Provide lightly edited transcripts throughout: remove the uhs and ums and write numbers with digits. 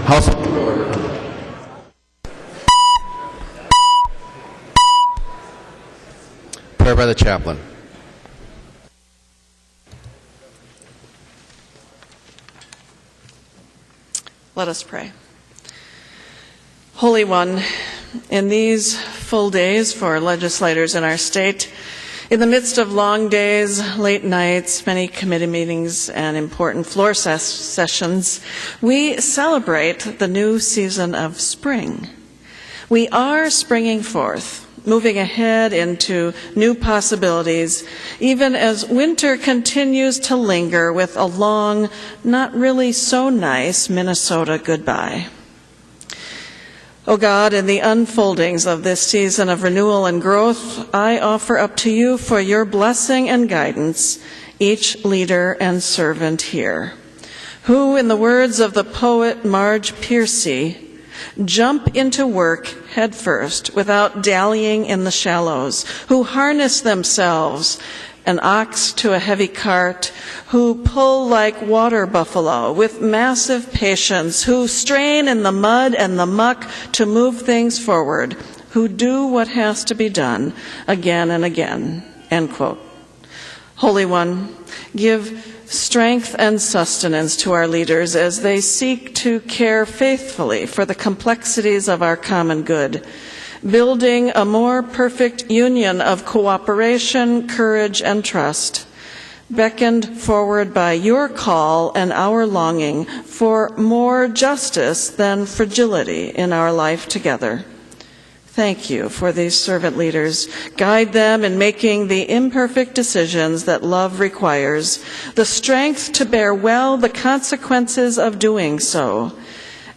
House will order. Prayer by the chaplain. Let us pray. Holy One, in these full days for legislators in our state, in the midst of long days, late nights, many committee meetings, and important floor sessions, we celebrate the new season of spring. We are springing forth, moving ahead into new possibilities, even as winter continues to linger with a long, not really so nice Minnesota goodbye. O God, in the unfoldings of this season of renewal and growth, I offer up to you for your blessing and guidance each leader and servant here, who, in the words of the poet Marge Piercy, jump into work head first without dallying in the shallows, who harness themselves, an ox to a heavy cart, who pull like water buffalo with massive patience, who strain in the mud and the muck to move things forward, who do what has to be done again and again." End quote. Holy One, give strength and sustenance to our leaders as they seek to care faithfully for the complexities of our common good, building a more perfect union of cooperation, courage, and trust, beckoned forward by your call and our longing for more justice than fragility in our life together. Thank you for these servant leaders. Guide them in making the imperfect decisions that love requires, the strength to bear well the consequences of doing so,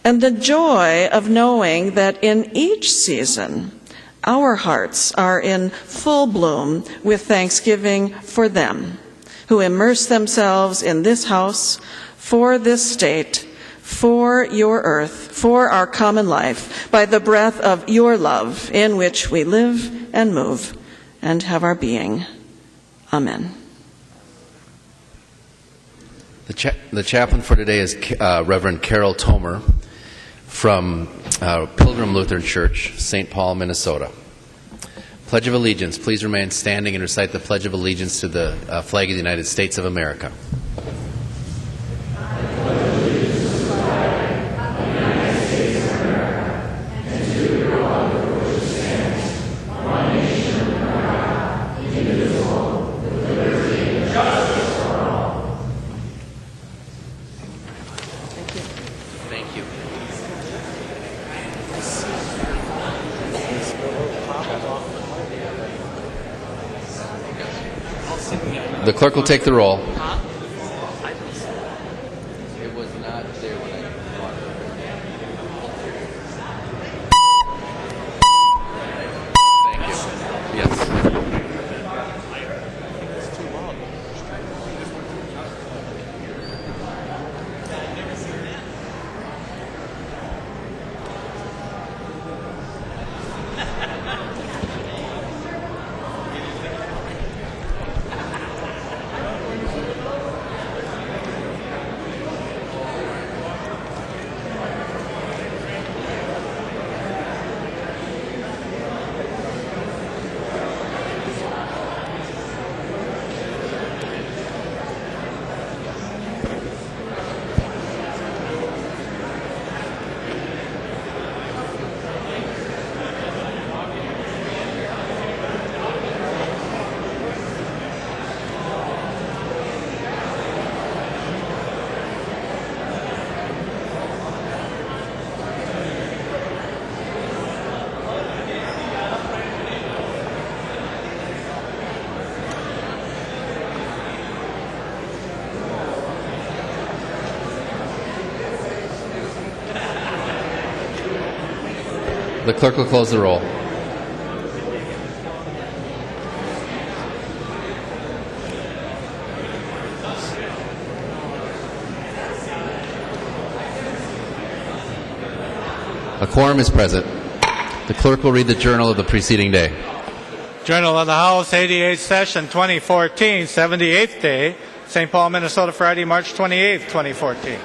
and the joy of knowing that in each season, our hearts are in full bloom with thanksgiving for them, who immerse themselves in this house, for this state, for your earth, for our common life, by the breath of your love, in which we live and move and have our being. Amen. The chaplain for today is Reverend Carol Tomer from Pilgrim Lutheran Church, St. Paul, Minnesota. Pledge of Allegiance. Please remain standing and recite the Pledge of Allegiance to the flag of the United States of America. The clerk will take the roll. It was not there when I brought it. Thank you. Yes. The clerk will close the roll. A quorum is present. The clerk will read the journal of the preceding day. Journal of the House, 88th Session, 2014, 78th day, St. Paul, Minnesota, Friday, March 28th, 2014.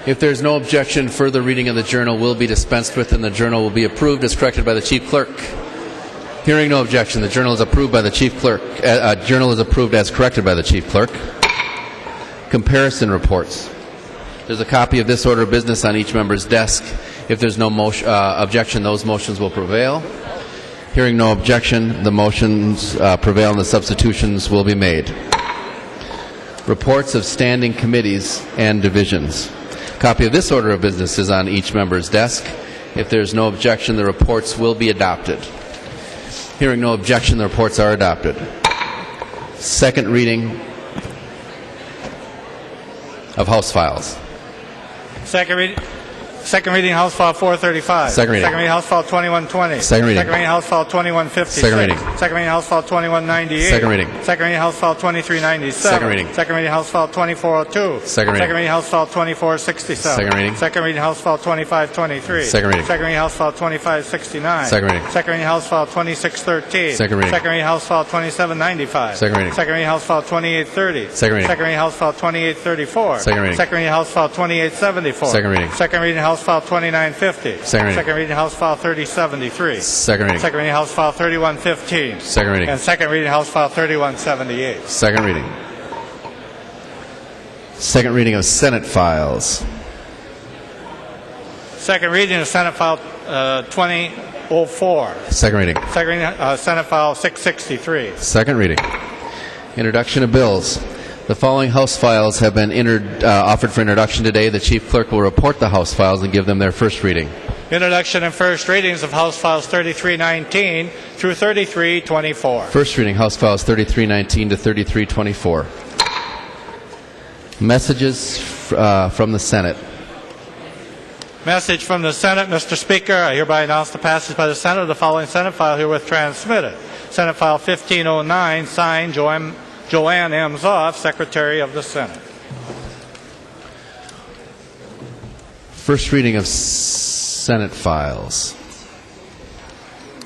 If there's no objection, further reading of the journal will be dispensed with, and the journal will be approved as corrected by the Chief Clerk. Hearing no objection, the journal is approved by the Chief Clerk. Journal is approved as corrected by the Chief Clerk. Comparison reports. There's a copy of this order of business on each member's desk. If there's no objection, those motions will prevail. Hearing no objection, the motions prevail and the substitutions will be made. Reports of standing committees and divisions. Copy of this order of business is on each member's desk. If there's no objection, the reports will be adopted. Hearing no objection, the reports are adopted. Second reading of House files. Second reading, House File 435. Second reading. Second reading, House File 2120. Second reading. Second reading, House File 2156. Second reading. Second reading, House File 2198. Second reading. Second reading, House File 2397. Second reading. Second reading, House File 2402. Second reading. Second reading, House File 2467. Second reading. Second reading, House File 2523. Second reading. Second reading, House File 2569. Second reading. Second reading, House File 2613. Second reading. Second reading, House File 2795. Second reading. Second reading, House File 2830. Second reading. Second reading, House File 2834. Second reading. Second reading, House File 2874. Second reading. Second reading, House File 2950. Second reading. Second reading, House File 3073. Second reading. Second reading, House File 3115. Second reading. And second reading, House File 3178. Second reading. Second reading of Senate files. Second reading of Senate File 2004. Second reading. Second reading, Senate File 663. Second reading. Introduction of bills. The following House files have been offered for introduction today. The Chief Clerk will report the House files and give them their first reading. Introduction and first readings of House Files 3319 through 3324. First reading, House files 3319 to 3324. Messages from the Senate. Message from the Senate. Mr. Speaker, I hereby announce the passage by the Senate of the following Senate file herewith transmitted. Senate File 1509, signed Joanne M. Zoff, Secretary of the Senate. First reading of Senate files.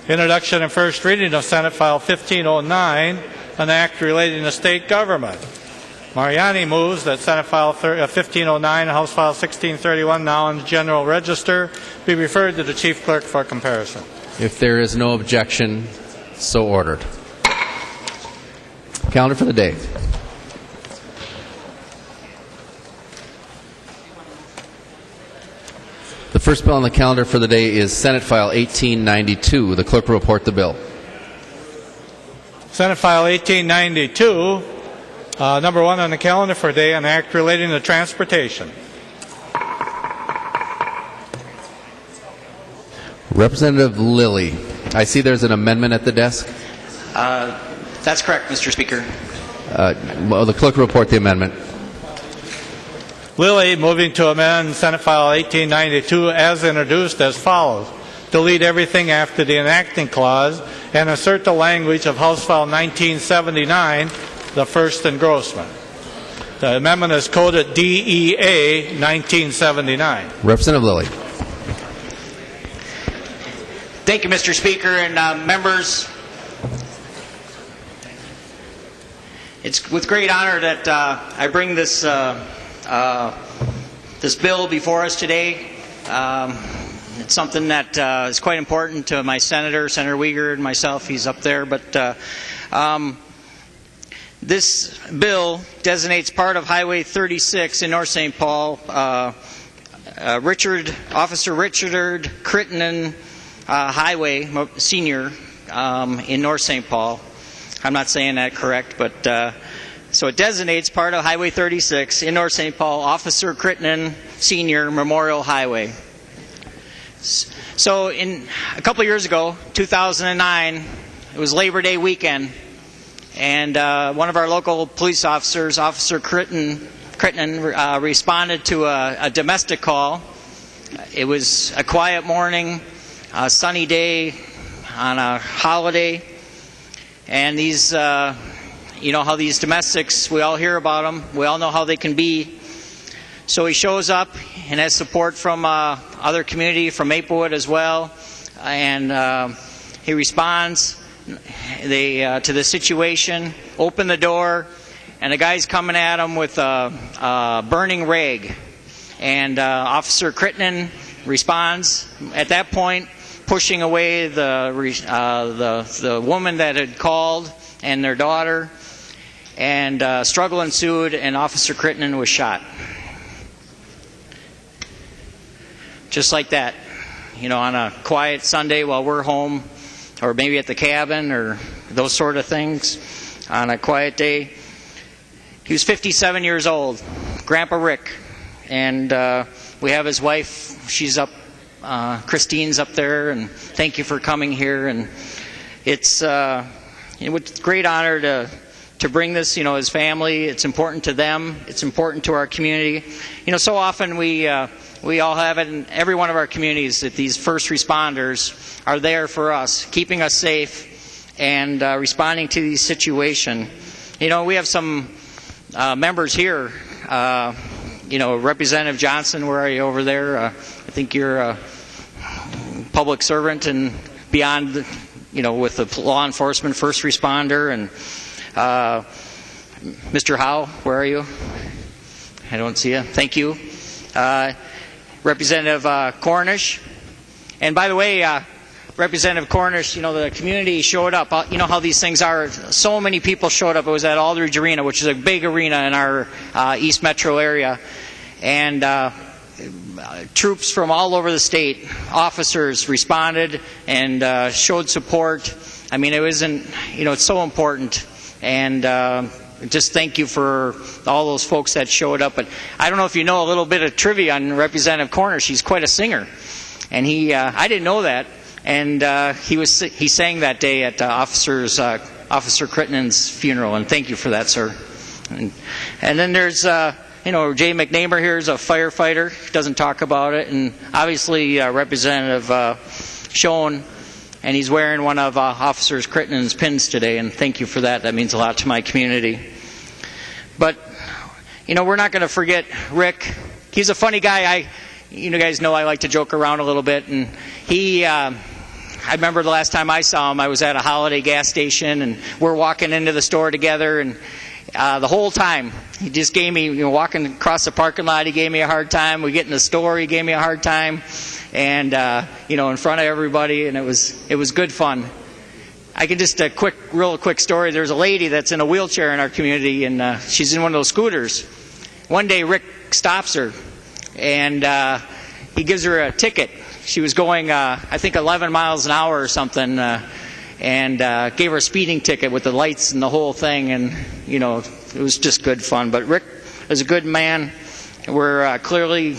Introduction and first reading of Senate File 1509, an act relating to state government. Mariani moves that Senate File 1509 and House File 1631, now in the General Register, be referred to the Chief Clerk for comparison. If there is no objection, so ordered. Calendar for the day. The first bill on the calendar for the day is Senate File 1892. The clerk will report the bill. Senate File 1892, number one on the calendar for today, an act relating to transportation. Representative Lillie, I see there's an amendment at the desk. That's correct, Mr. Speaker. Well, the clerk will report the amendment. Lillie moving to amend Senate File 1892 as introduced as follows. Delete everything after the enacting clause and insert the language of House File 1979, the first engrossment. The amendment is coded DEA 1979. Representative Lillie. Thank you, Mr. Speaker, and members. It's with great honor that I bring this this bill before us today. It's something that is quite important to my senator, Senator Uyghur, and myself. He's up there, but this bill designates part of Highway 36 in North St. Paul. Officer Richard Crittenden Highway Senior in North St. Paul. I'm not saying that correct, but so it designates part of Highway 36 in North St. Paul, Officer Crittenden Senior Memorial Highway. So a couple of years ago, 2009, it was Labor Day weekend, and one of our local police officers, Officer Crittenden, responded to a domestic call. It was a quiet morning, a sunny day on a holiday, and these, you know how these domestics, we all hear about them, we all know how they can be. So he shows up and has support from other community, from Maplewood as well, and he responds to the situation, open the door, and the guy's coming at him with a burning rag. and Officer Crittenden responds at that point, pushing away the woman that had called and their daughter, and struggle ensued, and Officer Crittenden was shot. Just like that, on a quiet Sunday while we're home, or maybe at the cabin, or those sort of things, on a quiet day. He was 57 years old, Grandpa Rick, and we have his wife. She's up, Christine's up there, and thank you for coming here. And it's a great honor to bring this. His family. It's important to them. It's important to our community. So often we all have it in every one of our communities that these first responders are there for us, keeping us safe and responding to these situations. We have some members here. Representative Johnson, where are you over there? I think you're a public servant and beyond, with the law enforcement first responder. And Mr. Howe, where are you? I don't see you. Thank you. Representative Cornish. And by the way, Representative Cornish, the community showed up. How these things are. So many people showed up. It was at Aldridge Arena, which is a big arena in our East Metro area. And troops from all over the state, officers responded and showed support. I mean, it's so important. And just thank you for all those folks that showed up. But I don't know if you know a little bit of trivia on Representative Cornish. He's quite a singer. And I didn't know that. And he sang that day at Officer Crittenden's funeral, and thank you for that, sir. And then there's Jay McNamer here is a firefighter. He doesn't talk about it, and obviously Representative Schoen, and he's wearing one of Officer Crittenden's pins today, and thank you for that. That means a lot to my community. But we're not going to forget Rick. He's a funny guy. You guys know I like to joke around a little bit, and I remember the last time I saw him, I was at a Holiday gas station, and we're walking into the store together, and the whole time he just gave me, walking across the parking lot, he gave me a hard time. We get in the store, he gave me a hard time, and in front of everybody, and it was good fun. I can just real quick story. There's a lady that's in a wheelchair in our community, and she's in one of those scooters. One day, Rick stops her, and he gives her a ticket. She was going, I think, 11 miles an hour or something, and gave her a speeding ticket with the lights and the whole thing, and it was just good fun. But Rick is a good man. I clearly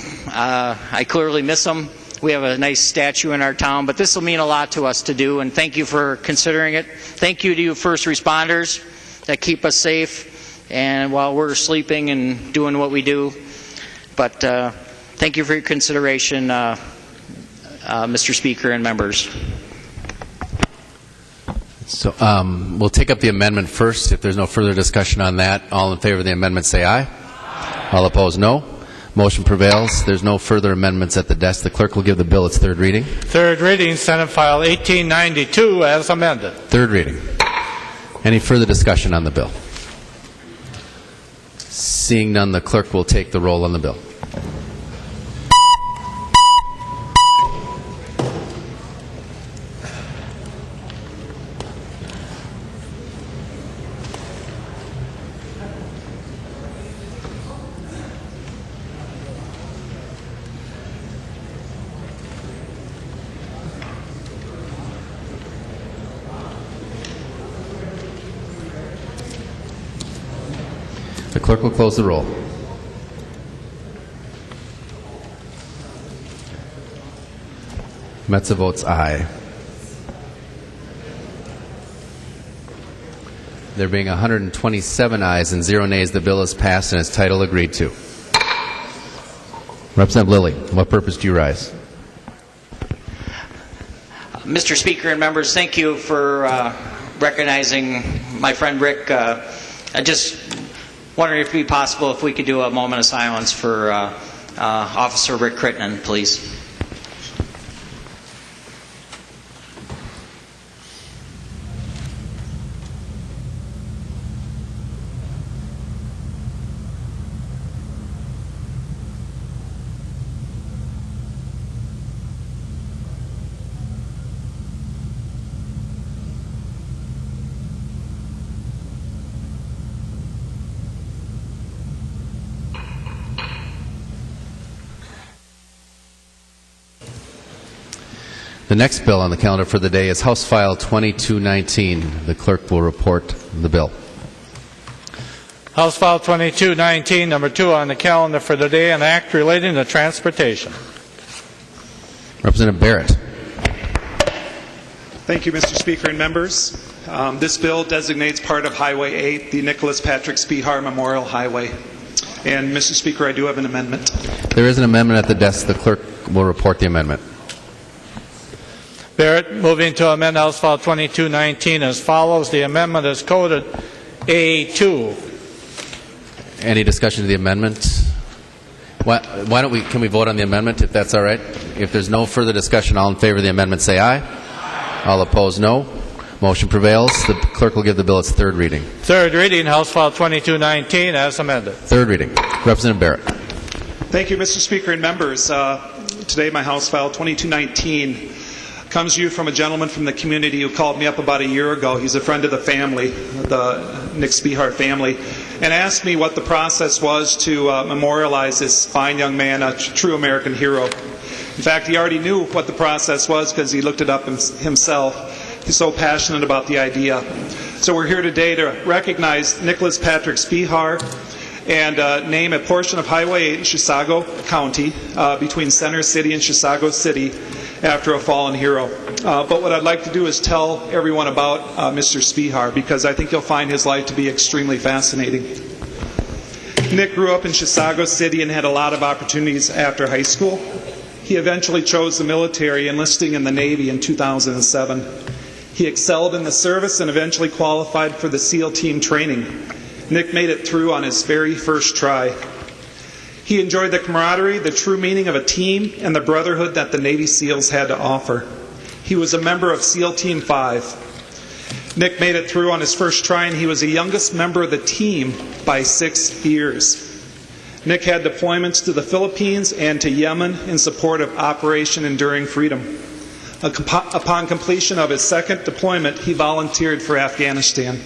miss him. We have a nice statue in our town, but this will mean a lot to us to do, and thank you for considering it. Thank you to you first responders that keep us safe and while we're sleeping and doing what we do. But thank you for your consideration, Mr. Speaker and members. So we'll take up the amendment first. If there's no further discussion on that, all in favor of the amendment say aye. Aye. All opposed, no. Motion prevails. There's no further amendments at the desk. The clerk will give the bill its third reading. Third reading, Senate File 1892 as amended. Third reading. Any further discussion on the bill? Seeing none, the clerk will take the roll on the bill. The clerk will close the roll. Metza votes aye. There being 127 ayes and 0 nays, the bill is passed and its title agreed to. Representative Lillie, what purpose do you rise? Mr. Speaker and members, thank you for recognizing my friend Rick. I just wondering if it would be possible if we could do a moment of silence for Officer Rick Crittenden, please. The next bill on the calendar for the day is House File 2219. The clerk will report the bill. House File 2219, number 2 on the calendar for the day, an act relating to transportation. Representative Barrett. Thank you, Mr. Speaker and members. This bill designates part of Highway 8, the Nicholas Patrick Spehar Memorial Highway. And, Mr. Speaker, I do have an amendment. There is an amendment at the desk. The clerk will report the amendment. Barrett moving to amend House File 2219 as follows. The amendment is coded A2. Any discussion of the amendment? Why don't we, can we vote on the amendment, if that's all right? If there's no further discussion, all in favor of the amendment say aye. All opposed, no. Motion prevails. The clerk will give the bill its third reading. Third reading, House File 2219 as amended. Third reading. Representative Barrett. Thank you, Mr. Speaker and members. Today, my House File 2219 comes to you from a gentleman from the community who called me up about a year ago. He's a friend of the family, the Nick Spehar family, and asked me what the process was to memorialize this fine young man, a true American hero. In fact, he already knew what the process was because he looked it up himself. He's so passionate about the idea. So we're here today to recognize Nicholas Patrick Spehar and name a portion of Highway 8 in Chisago County between Center City and Chisago City after a fallen hero. But what I'd like to do is tell everyone about Mr. Spehar, because I think you'll find his life to be extremely fascinating. Nick grew up in Chisago City and had a lot of opportunities after high school. He eventually chose the military, enlisting in the Navy in 2007. He excelled in the service and eventually qualified for the SEAL team training. Nick made it through on his very first try. He enjoyed the camaraderie, the true meaning of a team, and the brotherhood that the Navy SEALs had to offer. He was a member of SEAL Team 5. Nick made it through on his first try, and he was the youngest member of the team by 6 years. Nick had deployments to the Philippines and to Yemen in support of Operation Enduring Freedom. Upon completion of his second deployment, he volunteered for Afghanistan.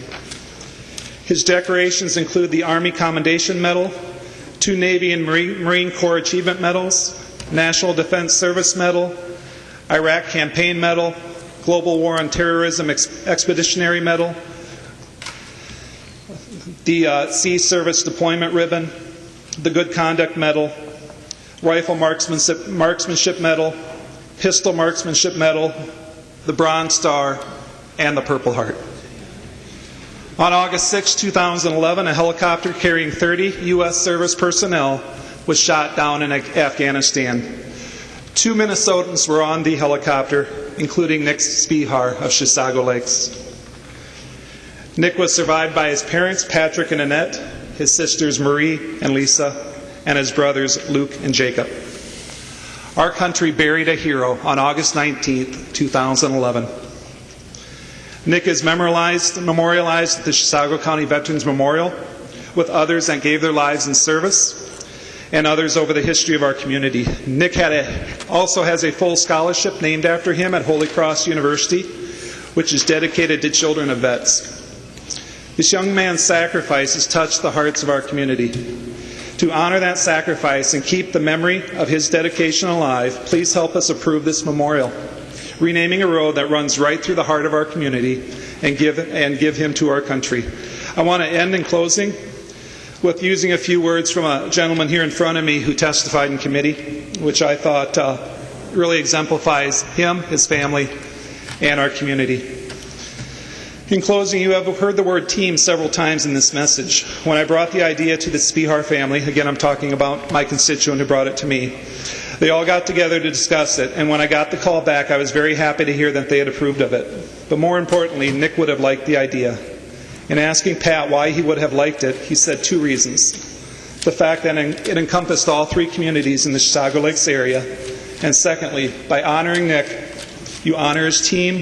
His decorations include the Army Commendation Medal, 2 Navy and Marine Corps Achievement Medals, National Defense Service Medal, Iraq Campaign Medal, Global War on Terrorism Expeditionary Medal, the Sea Service Deployment Ribbon, the Good Conduct Medal, Rifle Marksmanship Medal, Pistol Marksmanship Medal, the Bronze Star, and the Purple Heart. On August 6, 2011, a helicopter carrying 30 U.S. service personnel was shot down in Afghanistan. 2 Minnesotans were on the helicopter, including Nick Spehar of Chisago Lakes. Nick was survived by his parents, Patrick and Annette, his sisters Marie and Lisa, and his brothers Luke and Jacob. Our country buried a hero on August 19, 2011. Nick is memorialized at the Chisago County Veterans Memorial with others that gave their lives in service and others over the history of our community. Nick also has a full scholarship named after him at Holy Cross University, which is dedicated to children of vets. This young man's sacrifice has touched the hearts of our community. To honor that sacrifice and keep the memory of his dedication alive, please help us approve this memorial, renaming a road that runs right through the heart of our community and give him to our country. I want to end in closing with using a few words from a gentleman here in front of me who testified in committee, which I thought really exemplifies him, his family, and our community. In closing, you have heard the word team several times in this message. When I brought the idea to the Spehar family, again I'm talking about my constituent who brought it to me, they all got together to discuss it, and when I got the call back, I was very happy to hear that they had approved of it. But more importantly, Nick would have liked the idea. In asking Pat why he would have liked it, he said 2 reasons. The fact that it encompassed all 3 communities in the Chisago Lakes area, and secondly, by honoring Nick, you honor his team,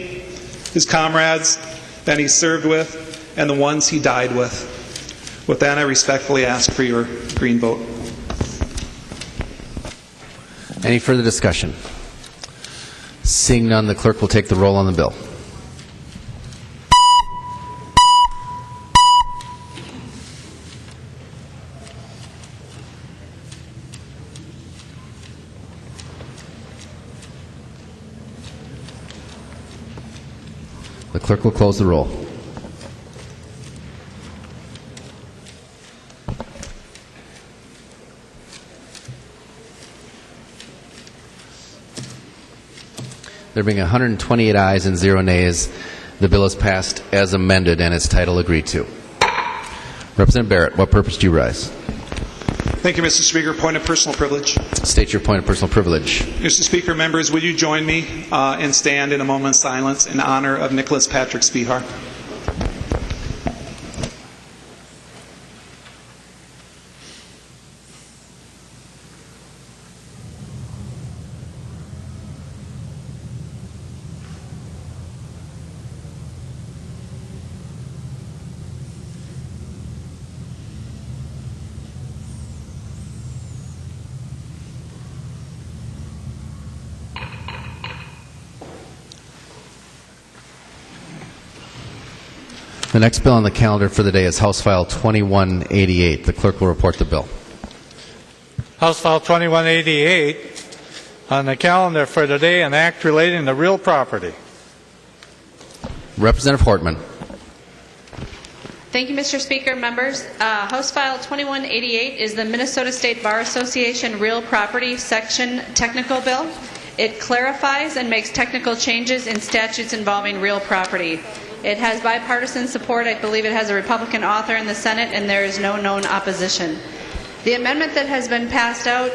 his comrades that he served with, and the ones he died with. With that, I respectfully ask for your green vote. Any further discussion? Seeing none, the clerk will take the roll on the bill. The clerk will close the roll. There being 128 ayes and 0 nays, the bill is passed as amended and its title agreed to. Representative Barrett, what purpose do you rise? Thank you, Mr. Speaker. Point of personal privilege. State your point of personal privilege. Mr. Speaker, members, would you join me and stand in a moment of silence in honor of Nicholas Patrick Spehar? The next bill on the calendar for the day is House File 2188. The clerk will report the bill. House File 2188 on the calendar for today, an act relating to real property. Representative Hortman. Thank you, Mr. Speaker. Members, House File 2188 is the Minnesota State Bar Association Real Property Section Technical Bill. It clarifies and makes technical changes in statutes involving real property. It has bipartisan support. I believe it has a Republican author in the Senate, and there is no known opposition. The amendment that has been passed out,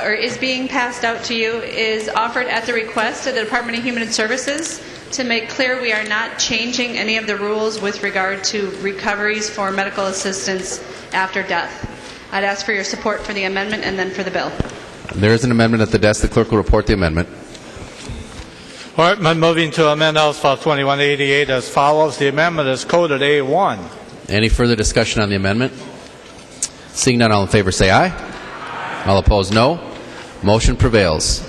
or is being passed out to you, is offered at the request of the Department of Human Services to make clear we are not changing any of the rules with regard to recoveries for medical assistance after death. I'd ask for your support for the amendment and then for the bill. There is an amendment at the desk. The clerk will report the amendment. Hortman moving to amend House File 2188 as follows. The amendment is coded A1. Any further discussion on the amendment? Seeing none, all in favor say aye. All opposed, no. Motion prevails.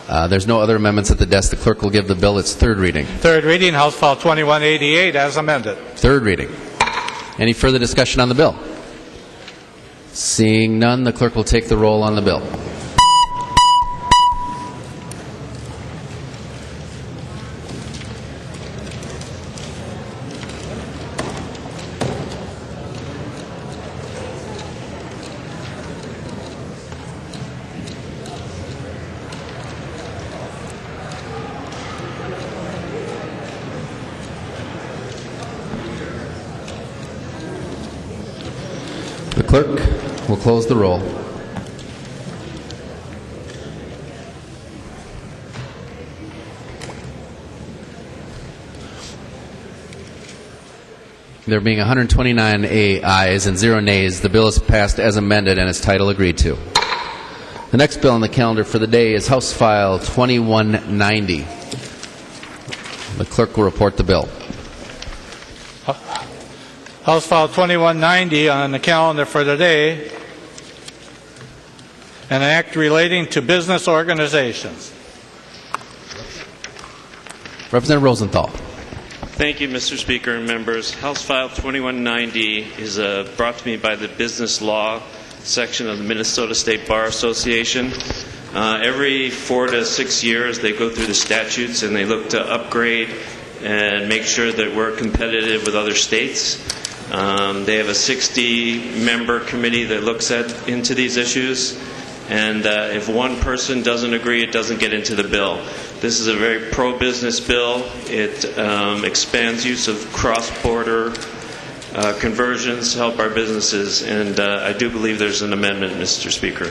There's no other amendments at the desk. The clerk will give the bill its third reading. Third reading, House File 2188 as amended. Third reading. Any further discussion on the bill? Seeing none, the clerk will take the roll on the bill. The clerk will close the roll. There being 129 ayes and 0 nays, the bill is passed as amended and its title agreed to. The next bill on the calendar for the day is House File 2190. The clerk will report the bill. House File 2190 on the calendar for today, an act relating to business organizations. Representative Rosenthal. Thank you, Mr. Speaker and members. House File 2190 is brought to me by the Business Law section of the Minnesota State Bar Association. Every 4 to 6 years, they go through the statutes and they look to upgrade and make sure that we're competitive with other states. They have a 60-member committee that looks into these issues, and if one person doesn't agree, it doesn't get into the bill. This is a very pro-business bill. It expands use of cross-border conversions to help our businesses, and I do believe there's an amendment, Mr. Speaker.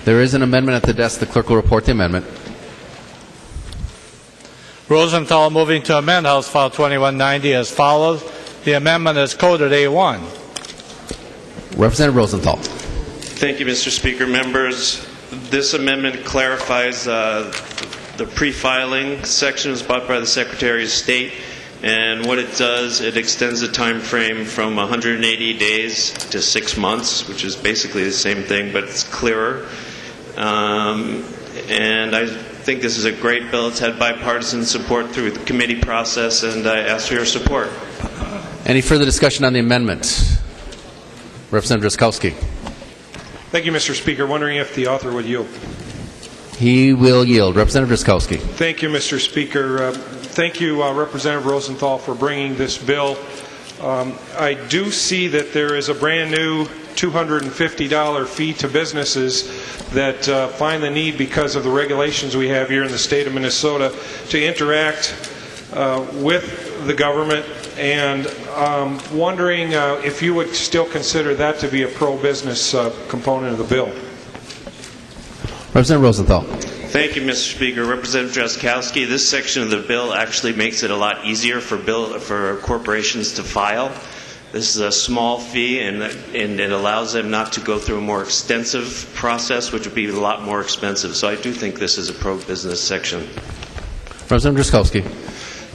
There is an amendment at the desk. The clerk will report the amendment. Rosenthal moving to amend House File 2190 as follows. The amendment is coded A1. Representative Rosenthal. Thank you, Mr. Speaker. Members, this amendment clarifies the prefiling section was brought by the Secretary of State, and what it does, it extends the time frame from 180 days to 6 months, which is basically the same thing, but it's clearer. And I think this is a great bill. It's had bipartisan support through the committee process, and I ask for your support. Any further discussion on the amendment? Representative Driscollowski. Thank you, Mr. Speaker. Wondering if the author would yield. He will yield. Representative Driscollowski. Thank you, Mr. Speaker. Thank you, Representative Rosenthal, for bringing this bill. I do see that there is a brand new $250 fee to businesses that find the need, because of the regulations we have here in the state of Minnesota, to interact with the government, and wondering if you would still consider that to be a pro-business component of the bill. Representative Rosenthal. Thank you, Mr. Speaker. Representative Drazkowski, this section of the bill actually makes it a lot easier for corporations to file. This is a small fee, and it allows them not to go through a more extensive process, which would be a lot more expensive. So I do think this is a pro-business section. Representative Drazkowski.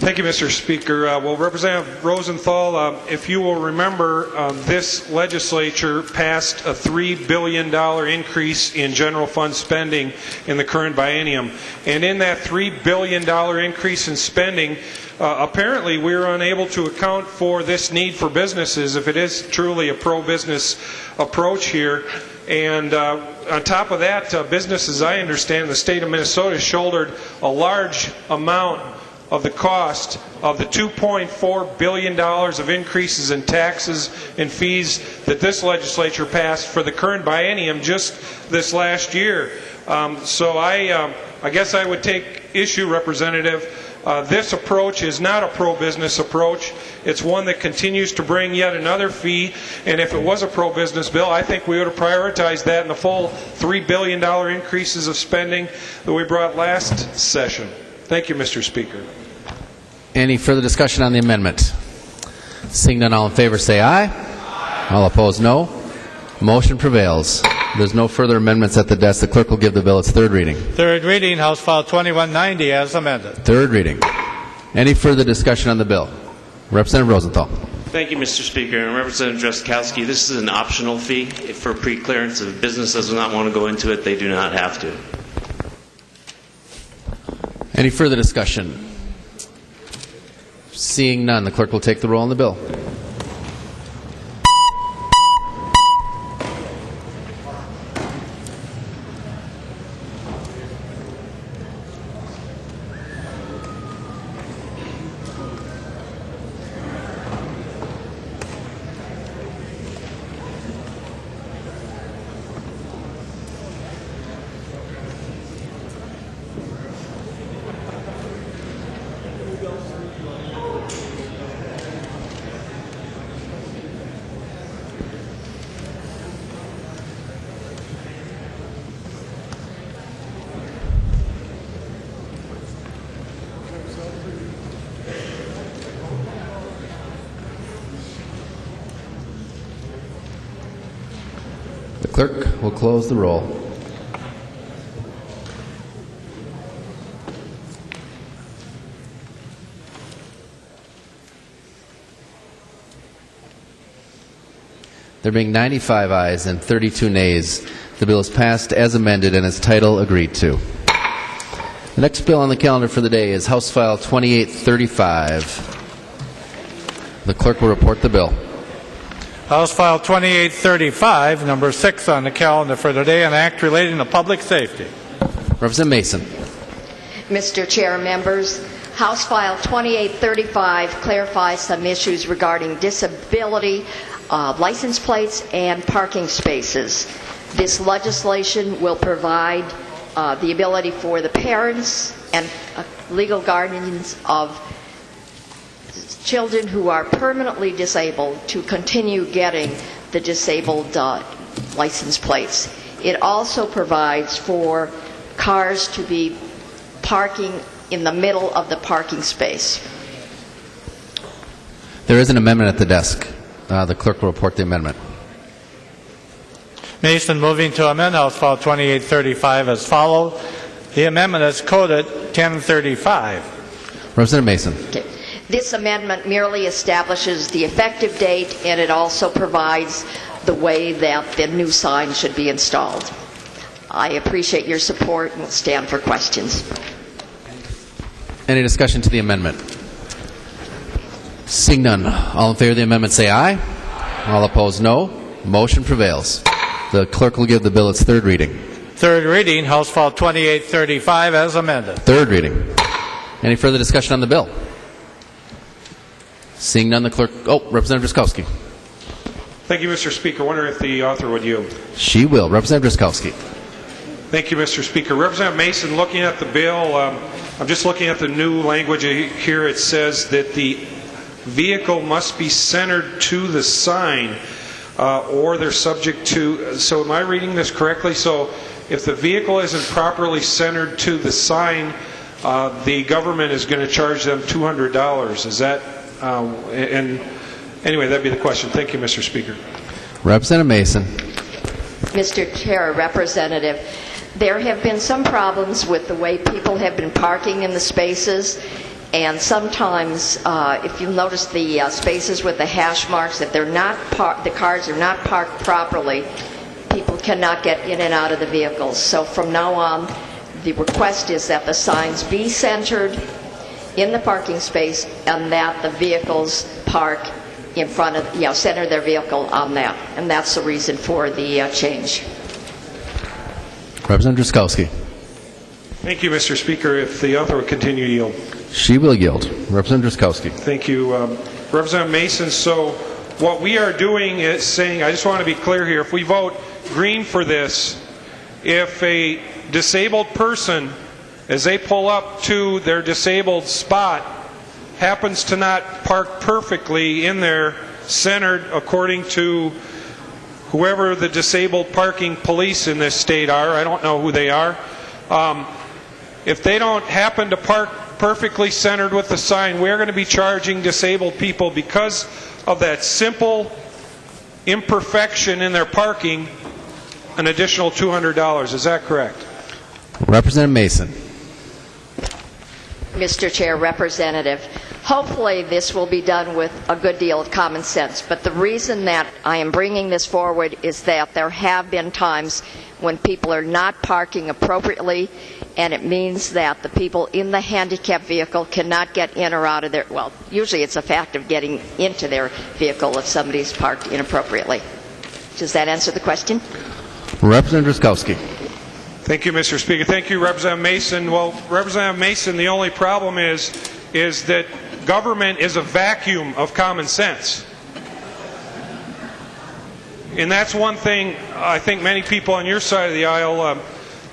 Thank you, Mr. Speaker. Well, Representative Rosenthal, if you will remember, this legislature passed a $3 billion increase in general fund spending in the current biennium. And in that $3 billion increase in spending, apparently we are unable to account for this need for businesses, if it is truly a pro-business approach here. And on top of that, businesses, I understand, the state of Minnesota shouldered a large amount of the cost of the $2.4 billion of increases in taxes and fees that this legislature passed for the current biennium just this last year. So I guess I would take issue, Representative. This approach is not a pro-business approach. It's one that continues to bring yet another fee, and if it was a pro-business bill, I think we would have prioritized that in the full $3 billion increases of spending that we brought last session. Thank you, Mr. Speaker. Any further discussion on the amendment? Seeing none, all in favor say aye. All opposed, no. Motion prevails. There's no further amendments at the desk. The clerk will give the bill its third reading. Third reading, House File 2190 as amended. Third reading. Any further discussion on the bill? Representative Rosenthal. Thank you, Mr. Speaker. And Representative Drazkowski, this is an optional fee for pre-clearance. If a business does not want to go into it, they do not have to. Any further discussion? Seeing none, the clerk will take the roll on the bill. The clerk will close the roll. There being 95 ayes and 32 nays, the bill is passed as amended and its title agreed to. The next bill on the calendar for the day is House File 2835. The clerk will report the bill. House File 2835, number 6 on the calendar for today, an act relating to public safety. Representative Masin. Mr. Chair, members, House File 2835 clarifies some issues regarding disability, license plates, and parking spaces. This legislation will provide the ability for the parents and legal guardians of children who are permanently disabled to continue getting the disabled license plates. It also provides for cars to be parking in the middle of the parking space. There is an amendment at the desk. The clerk will report the amendment. Masin moving to amend House File 2835 as follows. The amendment is coded 1035. Representative Masin. Okay. This amendment merely establishes the effective date, and it also provides the way that the new sign should be installed. I appreciate your support and will stand for questions. Any discussion to the amendment? Seeing none, all in favor of the amendment say aye. All opposed, no. Motion prevails. The clerk will give the bill its third reading. Third reading, House File 2835 as amended. Third reading. Any further discussion on the bill? Seeing none, the clerk... Oh, Representative Driscollowski. Thank you, Mr. Speaker. I wonder if the author would yield. She will. Representative Driscollowski. Thank you, Mr. Speaker. Representative Masin, looking at the bill, I'm just looking at the new language here. It says that the vehicle must be centered to the sign, or they're subject to... So am I reading this correctly? So if the vehicle isn't properly centered to the sign, the government is going to charge them $200. Is that... and anyway, that'd be the question. Thank you, Mr. Speaker. Representative Masin. Mr. Chair, Representative, there have been some problems with the way people have been parking in the spaces, and sometimes, if you notice the spaces with the hash marks, if they're not the cars are not parked properly, people cannot get in and out of the vehicles. So from now on, the request is that the signs be centered in the parking space and that the vehicles park in front of, center their vehicle on that. And that's the reason for the change. Representative Driscollowski. Thank you, Mr. Speaker. If the author would continue to yield. She will yield. Representative Driscollowski. Thank you. Representative Masin, so what we are doing is saying, I just want to be clear here, if we vote green for this, if a disabled person, as they pull up to their disabled spot, happens to not park perfectly in there, centered according to whoever the disabled parking police in this state are, I don't know who they are, if they don't happen to park perfectly centered with the sign, we're going to be charging disabled people because of that simple imperfection in their parking an additional $200. Is that correct? Representative Masin. Mr. Chair, Representative, hopefully this will be done with a good deal of common sense, but the reason that I am bringing this forward is that there have been times when people are not parking appropriately, and it means that the people in the handicapped vehicle cannot get in or out of their, well, usually it's a fact of getting into their vehicle if somebody's parked inappropriately. Does that answer the question? Representative Driscollowski. Thank you, Mr. Speaker. Thank you, Representative Masin. Well, Representative Masin, the only problem is that government is a vacuum of common sense. And that's one thing I think many people on your side of the aisle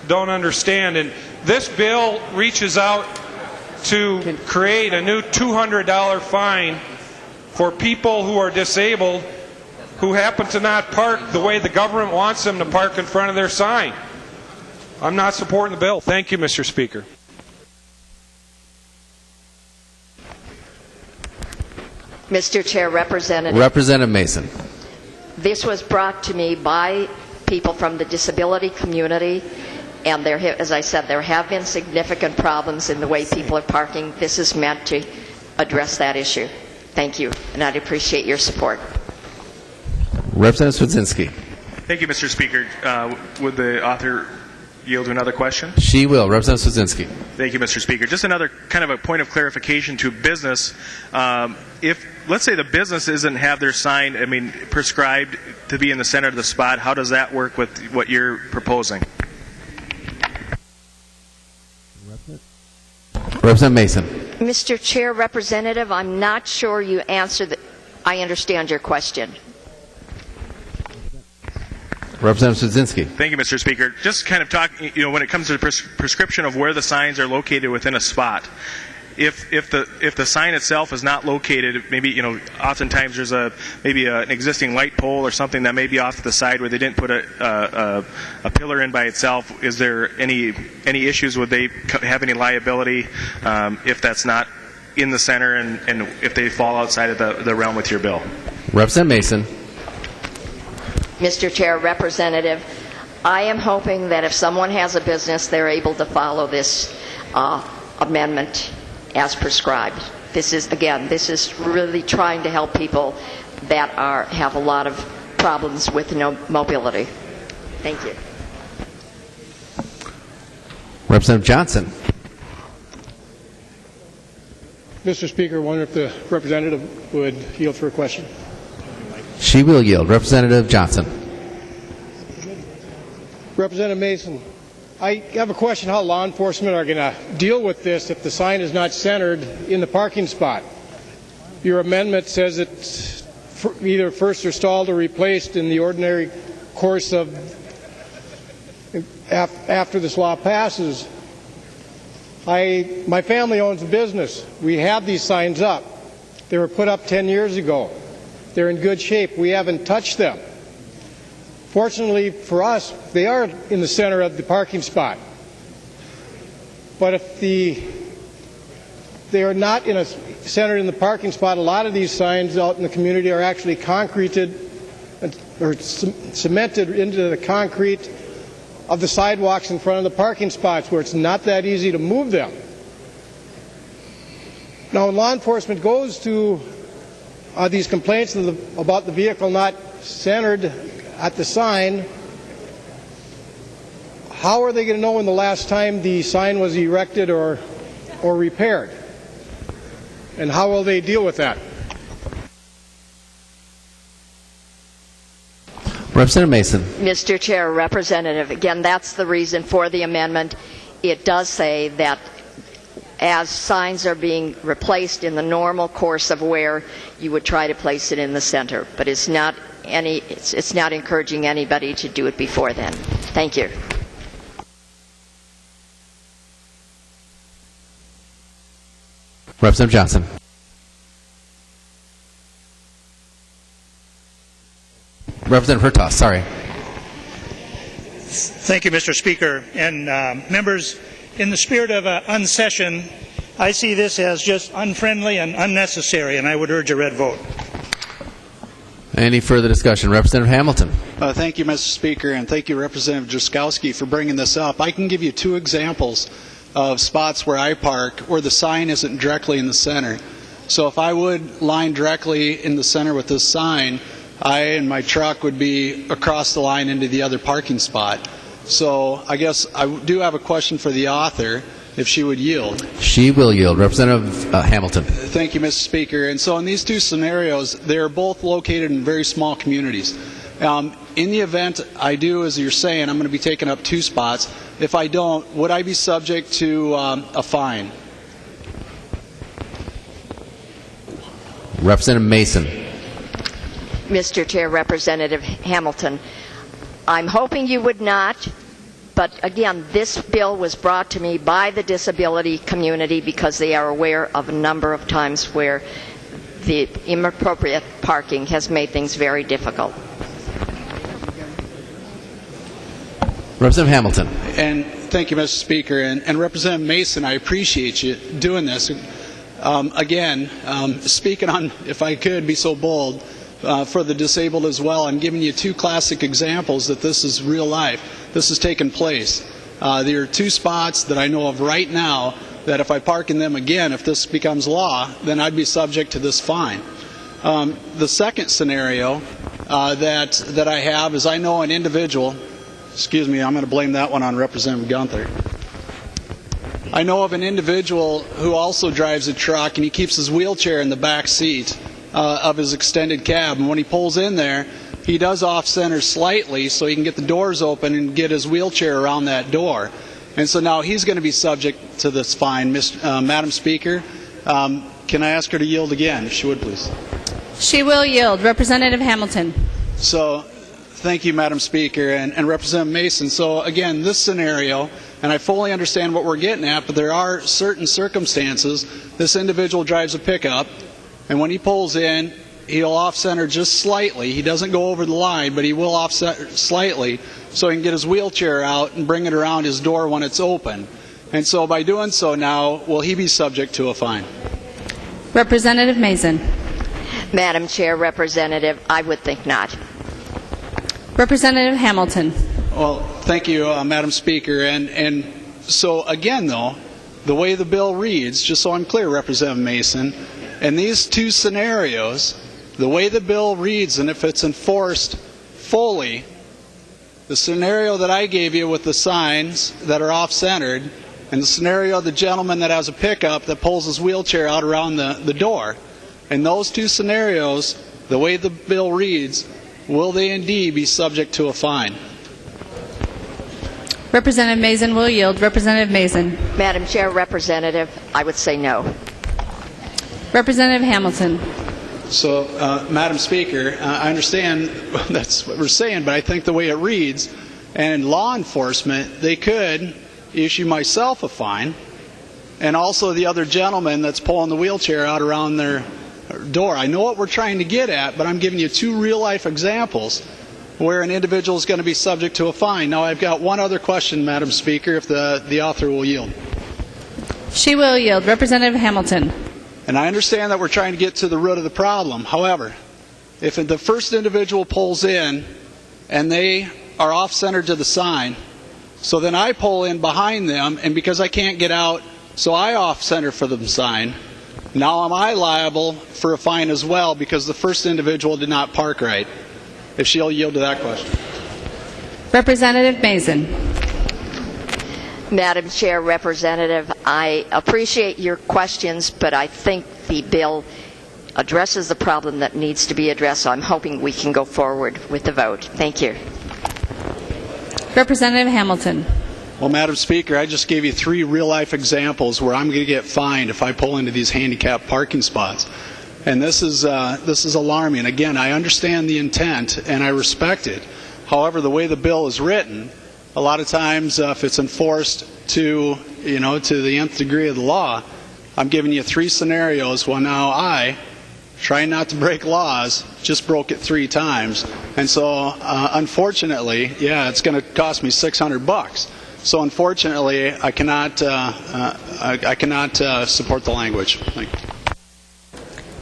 don't understand. And this bill reaches out to create a new $200 fine for people who are disabled who happen to not park the way the government wants them to park in front of their sign. I'm not supporting the bill. Thank you, Mr. Speaker. Mr. Chair, Representative. Representative Masin. This was brought to me by people from the disability community, and there, as I said, there have been significant problems in the way people are parking. This is meant to address that issue. Thank you, and I'd appreciate your support. Representative Swedzinski. Thank you, Mr. Speaker. Would the author yield to another question? She will. Representative Swedzinski. Thank you, Mr. Speaker. Just another kind of a point of clarification to business. If, let's say, the business doesn't have their sign, prescribed to be in the center of the spot, how does that work with what you're proposing? Representative Masin. Mr. Chair, Representative, I'm not sure you answered I understand your question. Representative Swedzinski. Thank you, Mr. Speaker. Just kind of talking, when it comes to the prescription of where the signs are located within a spot, if the sign itself is not located, maybe oftentimes there's maybe an existing light pole or something that may be off to the side where they didn't put a pillar in by itself. Is there any issues? Would they have any liability if that's not in the center and if they fall outside of the realm with your bill? Representative Masin. Mr. Chair, Representative, I am hoping that if someone has a business, they're able to follow this amendment as prescribed. This is really trying to help people that have a lot of problems with mobility. Thank you. Representative Johnson. Mr. Speaker, I wonder if the representative would yield for a question. She will yield. Representative Johnson. Representative Masin, I have a question how law enforcement are going to deal with this if the sign is not centered in the parking spot. Your amendment says it's either first installed or replaced in the ordinary course of after this law passes. My family owns a business. We have these signs up. They were put up 10 years ago. They're in good shape. We haven't touched them. Fortunately for us, they are in the center of the parking spot. But if they are not centered in the parking spot, a lot of these signs out in the community are actually concreted or cemented into the concrete of the sidewalks in front of the parking spots where it's not that easy to move them. Now, when law enforcement goes to these complaints about the vehicle not centered at the sign, how are they going to know when the last time the sign was erected or repaired? And how will they deal with that? Representative Masin. Mr. Chair, Representative, again, that's the reason for the amendment. It does say that as signs are being replaced in the normal course of wear, you would try to place it in the center, but it's not encouraging anybody to do it before then. Thank you. Representative Johnson. Representative Hertaus, sorry. Thank you, Mr. Speaker. And members, in the spirit of unsession, I see this as just unfriendly and unnecessary, and I would urge a red vote. Any further discussion? Representative Hamilton. Thank you, Mr. Speaker, and thank you, Representative Drzeskowski, for bringing this up. I can give you two examples of spots where I park where the sign isn't directly in the center. So if I would line directly in the center with this sign, I and my truck would be across the line into the other parking spot. So I guess I do have a question for the author, if she would yield. She will yield. Representative Hamilton. Thank you, Mr. Speaker. And so in these two scenarios, they're both located in very small communities. In the event I do, as you're saying, I'm going to be taking up two spots. If I don't, would I be subject to a fine? Representative Masin. Mr. Chair, Representative Hamilton, I'm hoping you would not, but again, this bill was brought to me by the disability community because they are aware of a number of times where the inappropriate parking has made things very difficult. Representative Hamilton. And thank you, Mr. Speaker. And Representative Masin, I appreciate you doing this. Again, speaking on, if I could be so bold, for the disabled as well, I'm giving you two classic examples that this is real life. This has taken place. There are two spots that I know of right now that if I park in them again, if this becomes law, then I'd be subject to this fine. The second scenario that I have is I know an individual, excuse me, I'm going to blame that one on Representative Gunther. I know of an individual who also drives a truck and he keeps his wheelchair in the back seat of his extended cab, and when he pulls in there, he does off-center slightly so he can get the doors open and get his wheelchair around that door. And so now he's going to be subject to this fine. Madam Speaker, can I ask her to yield again, if she would, please? She will yield. Representative Hamilton. So, thank you, Madam Speaker, and Representative Masin. So, again, this scenario, and I fully understand what we're getting at, but there are certain circumstances. This individual drives a pickup, and when he pulls in, he'll off-center just slightly. He doesn't go over the line, but he will off-center slightly so he can get his wheelchair out and bring it around his door when it's open. And so by doing so now, will he be subject to a fine? Representative Masin. Madam Chair, Representative, I would think not. Representative Hamilton. Well, thank you, Madam Speaker. And so again, though, the way the bill reads, just so I'm clear, Representative Masin, in these two scenarios, the way the bill reads, and if it's enforced fully, the scenario that I gave you with the signs that are off-centered, and the scenario of the gentleman that has a pickup that pulls his wheelchair out around the door, in those two scenarios, the way the bill reads, will they indeed be subject to a fine? Representative Masin will yield. Representative Masin. Madam Chair, Representative, I would say no. Representative Hamilton. So, Madam Speaker, I understand that's what we're saying, but I think the way it reads, and law enforcement, they could issue myself a fine, and also the other gentleman that's pulling the wheelchair out around their door. I know what we're trying to get at, but I'm giving you two real-life examples where an individual is going to be subject to a fine. Now, I've got one other question, Madam Speaker, if the author will yield. She will yield. Representative Hamilton. And I understand that we're trying to get to the root of the problem. However, if the first individual pulls in and they are off-centered to the sign, so then I pull in behind them, and because I can't get out, so I off-center for the sign, now am I liable for a fine as well because the first individual did not park right? If she'll yield to that question. Representative Masin. Madam Chair, Representative, I appreciate your questions, but I think the bill addresses the problem that needs to be addressed, so I'm hoping we can go forward with the vote. Thank you. Representative Hamilton. Well, Madam Speaker, I just gave you three real-life examples where I'm going to get fined if I pull into these handicapped parking spots. And this is alarming. Again, I understand the intent and I respect it. However, the way the bill is written, a lot of times if it's enforced to the nth degree of the law, I'm giving you three scenarios. Well, now I, trying not to break laws, just broke it 3 times. And so, unfortunately, yeah, it's going to cost me $600. So, unfortunately, I cannot support the language. Thank you.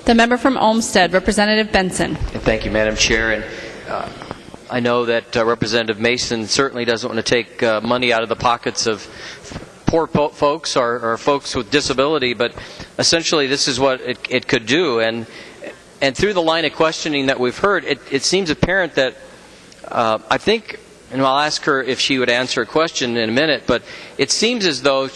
The member from Olmsted, Representative Benson. Thank you, Madam Chair. And I know that Representative Masin certainly doesn't want to take money out of the pockets of poor folks or folks with disability, but essentially this is what it could do. And through the line of questioning that we've heard, it seems apparent that I think, and I'll ask her if she would answer a question in a minute, but it seems as though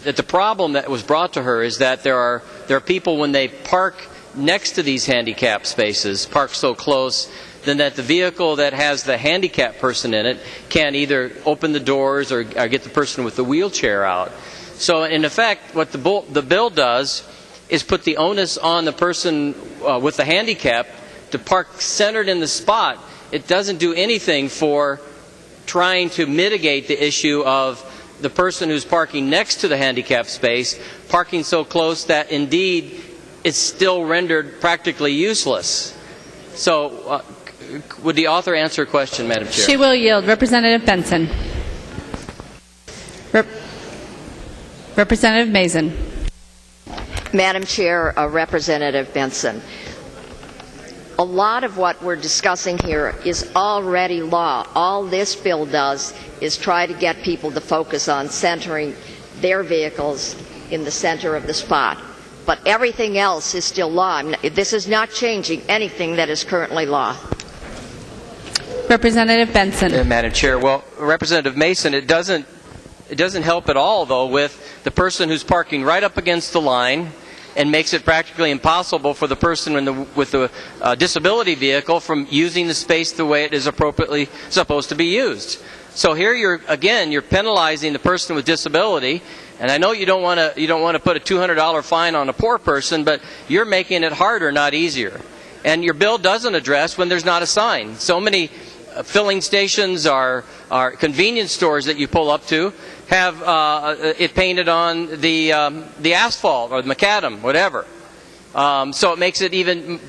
that the problem that was brought to her is that there are people, when they park next to these handicap spaces, park so close, then that the vehicle that has the handicapped person in it can't either open the doors or get the person with the wheelchair out. So in effect, what the bill does is put the onus on the person with the handicap to park centered in the spot. It doesn't do anything for trying to mitigate the issue of the person who's parking next to the handicapped space parking so close that indeed it's still rendered practically useless. So would the author answer a question, Madam Chair? She will yield. Representative Benson. Representative Masin. Madam Chair, Representative Benson, a lot of what we're discussing here is already law. All this bill does is try to get people to focus on centering their vehicles in the center of the spot. But everything else is still law. This is not changing anything that is currently law. Representative Benson. Madam Chair, well, Representative Masin, it doesn't help at all, though, with the person who's parking right up against the line and makes it practically impossible for the person with the disability vehicle from using the space the way it is appropriately supposed to be used. So here you're penalizing the person with disability, and I know you don't want to put a $200 fine on a poor person, but you're making it harder, not easier. And your bill doesn't address when there's not a sign. So many filling stations are convenience stores that you pull up to have it painted on the asphalt or the macadam, whatever. So it makes it even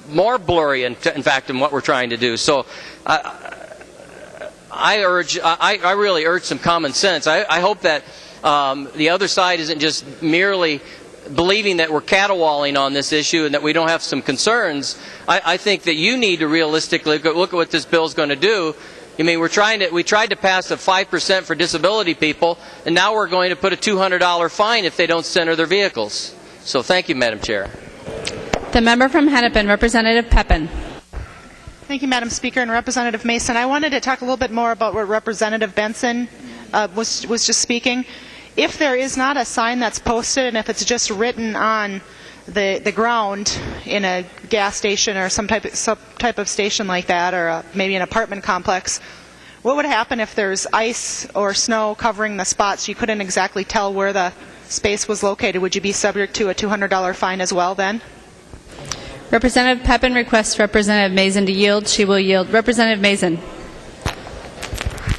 more blurry, in fact, than what we're trying to do. So I really urge some common sense. I hope that the other side isn't just merely believing that we're caterwauling on this issue and that we don't have some concerns. I think that you need to realistically look at what this bill is going to do. I mean, we tried to pass a 5% for disability people, and now we're going to put a $200 fine if they don't center their vehicles. So thank you, Madam Chair. The member from Hennepin, Representative Pepin. Thank you, Madam Speaker. And Representative Masin, I wanted to talk a little bit more about what Representative Benson was just speaking. If there is not a sign that's posted, and if it's just written on the ground in a gas station or some type of station like that, or maybe an apartment complex, what would happen if there's ice or snow covering the spots? You couldn't exactly tell where the space was located. Would you be subject to a $200 fine as well then? Representative Pepin requests Representative Masin to yield. She will yield. Representative Masin.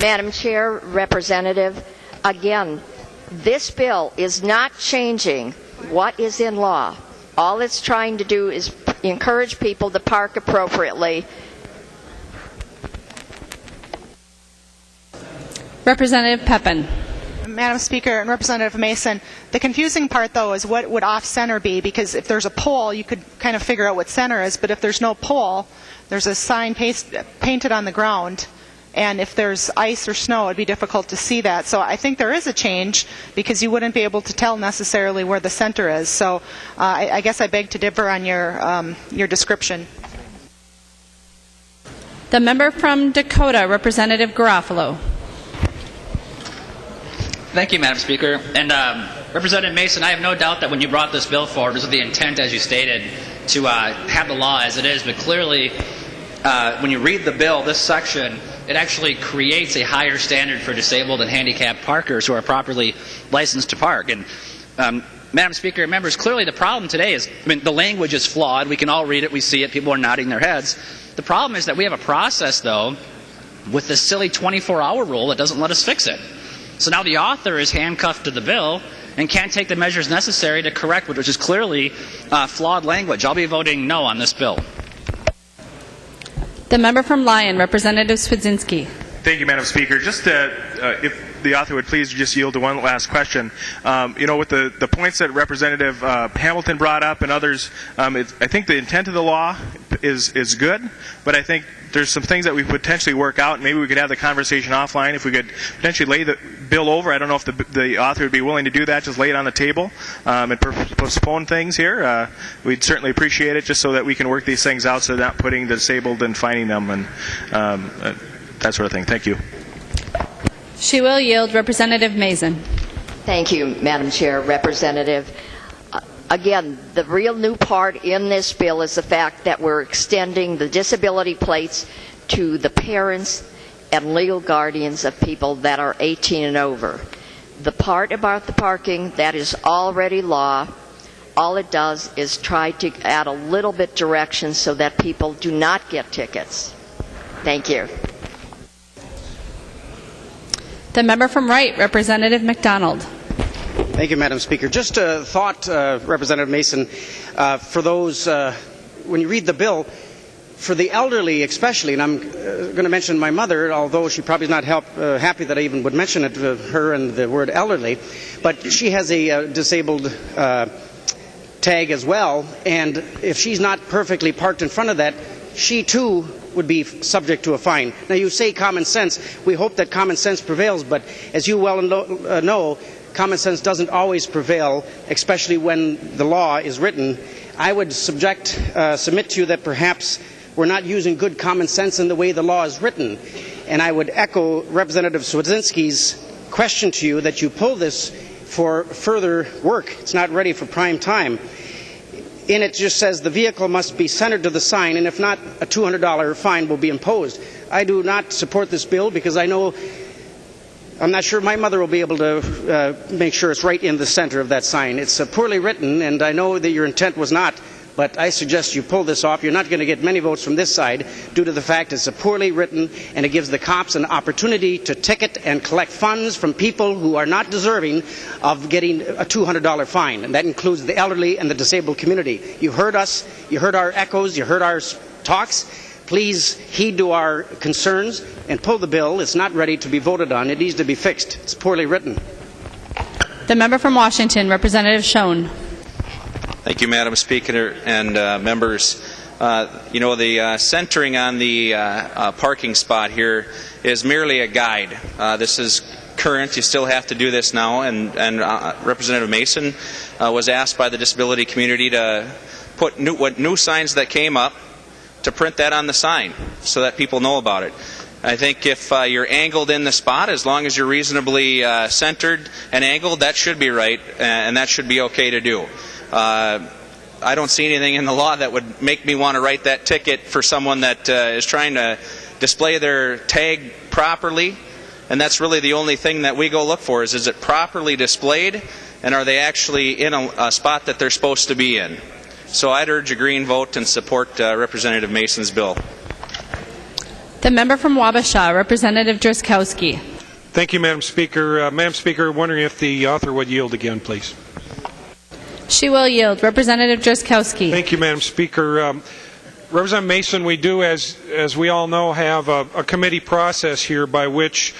Madam Chair, Representative, again, this bill is not changing what is in law. All it's trying to do is encourage people to park appropriately. Representative Pepin. Madam Speaker and Representative Masin, the confusing part, though, is what would off-center be, because if there's a pole, you could kind of figure out what center is, but if there's no pole, there's a sign painted on the ground, and if there's ice or snow, it'd be difficult to see that. So I think there is a change, because you wouldn't be able to tell necessarily where the center is. So I guess I beg to differ on your description. The member from Dakota, Representative Garofalo. Thank you, Madam Speaker. And Representative Masin, I have no doubt that when you brought this bill forward, it was with the intent, as you stated, to have the law as it is. But clearly, when you read the bill, this section, it actually creates a higher standard for disabled and handicapped parkers who are properly licensed to park. And Madam Speaker and members, clearly the problem today is, the language is flawed. We can all read it. We see it. People are nodding their heads. The problem is that we have a process, though, with this silly 24-hour rule that doesn't let us fix it. So now the author is handcuffed to the bill and can't take the measures necessary to correct which is clearly flawed language. I'll be voting no on this bill. The member from Lyon, Representative Swedzinski. Thank you, Madam Speaker. Just if the author would please just yield to one last question. With the points that Representative Hamilton brought up and others, I think the intent of the law is good, but I think there's some things that we potentially work out. Maybe we could have the conversation offline. If we could potentially lay the bill over, I don't know if the author would be willing to do that, just lay it on the table and postpone things here. We'd certainly appreciate it, just so that we can work these things out, so they're not putting the disabled and fining them and that sort of thing. Thank you. She will yield. Representative Masin. Thank you, Madam Chair. Representative, again, the real new part in this bill is the fact that we're extending the disability plates to the parents and legal guardians of people that are 18 and over. The part about the parking, that is already law. All it does is try to add a little bit direction so that people do not get tickets. Thank you. The member from Wright, Representative McDonald. Thank you, Madam Speaker. Just a thought, Representative Masin, for those, when you read the bill, for the elderly especially, and I'm going to mention my mother, although she probably is not happy that I even would mention it, her and the word elderly, but she has a disabled tag as well, and if she's not perfectly parked in front of that, she too would be subject to a fine. Now, you say common sense. We hope that common sense prevails, but as you well know, common sense doesn't always prevail, especially when the law is written. I would submit to you that perhaps we're not using good common sense in the way the law is written. And I would echo Representative Swedzinski's question to you that you pull this for further work. It's not ready for prime time. In it just says the vehicle must be centered to the sign, and if not, a $200 fine will be imposed. I do not support this bill because I'm not sure my mother will be able to make sure it's right in the center of that sign. It's poorly written, and I know that your intent was not, but I suggest you pull this off. You're not going to get many votes from this side due to the fact it's poorly written, and it gives the cops an opportunity to ticket and collect funds from people who are not deserving of getting a $200 fine, and that includes the elderly and the disabled community. You heard us, you heard our echoes, you heard our talks. Please heed to our concerns and pull the bill. It's not ready to be voted on. It needs to be fixed. It's poorly written. The member from Washington, Representative Schoen. Thank you, Madam Speaker and members. The centering on the parking spot here is merely a guide. This is current. You still have to do this now, and Representative Masin was asked by the disability community to put new signs that came up, to print that on the sign so that people know about it. I think if you're angled in the spot, as long as you're reasonably centered and angled, that should be right, and that should be okay to do. I don't see anything in the law that would make me want to write that ticket for someone that is trying to display their tag properly, and that's really the only thing that we go look for is it properly displayed, and are they actually in a spot that they're supposed to be in. So I'd urge a green vote and support Representative Mason's bill. The member from Wabasha, Representative Driscowski. Thank you, Madam Speaker. Madam Speaker, wondering if the author would yield again, please. She will yield. Representative Driscowski. Thank you, Madam Speaker. Representative Masin, we do, as we all know, have a committee process here by which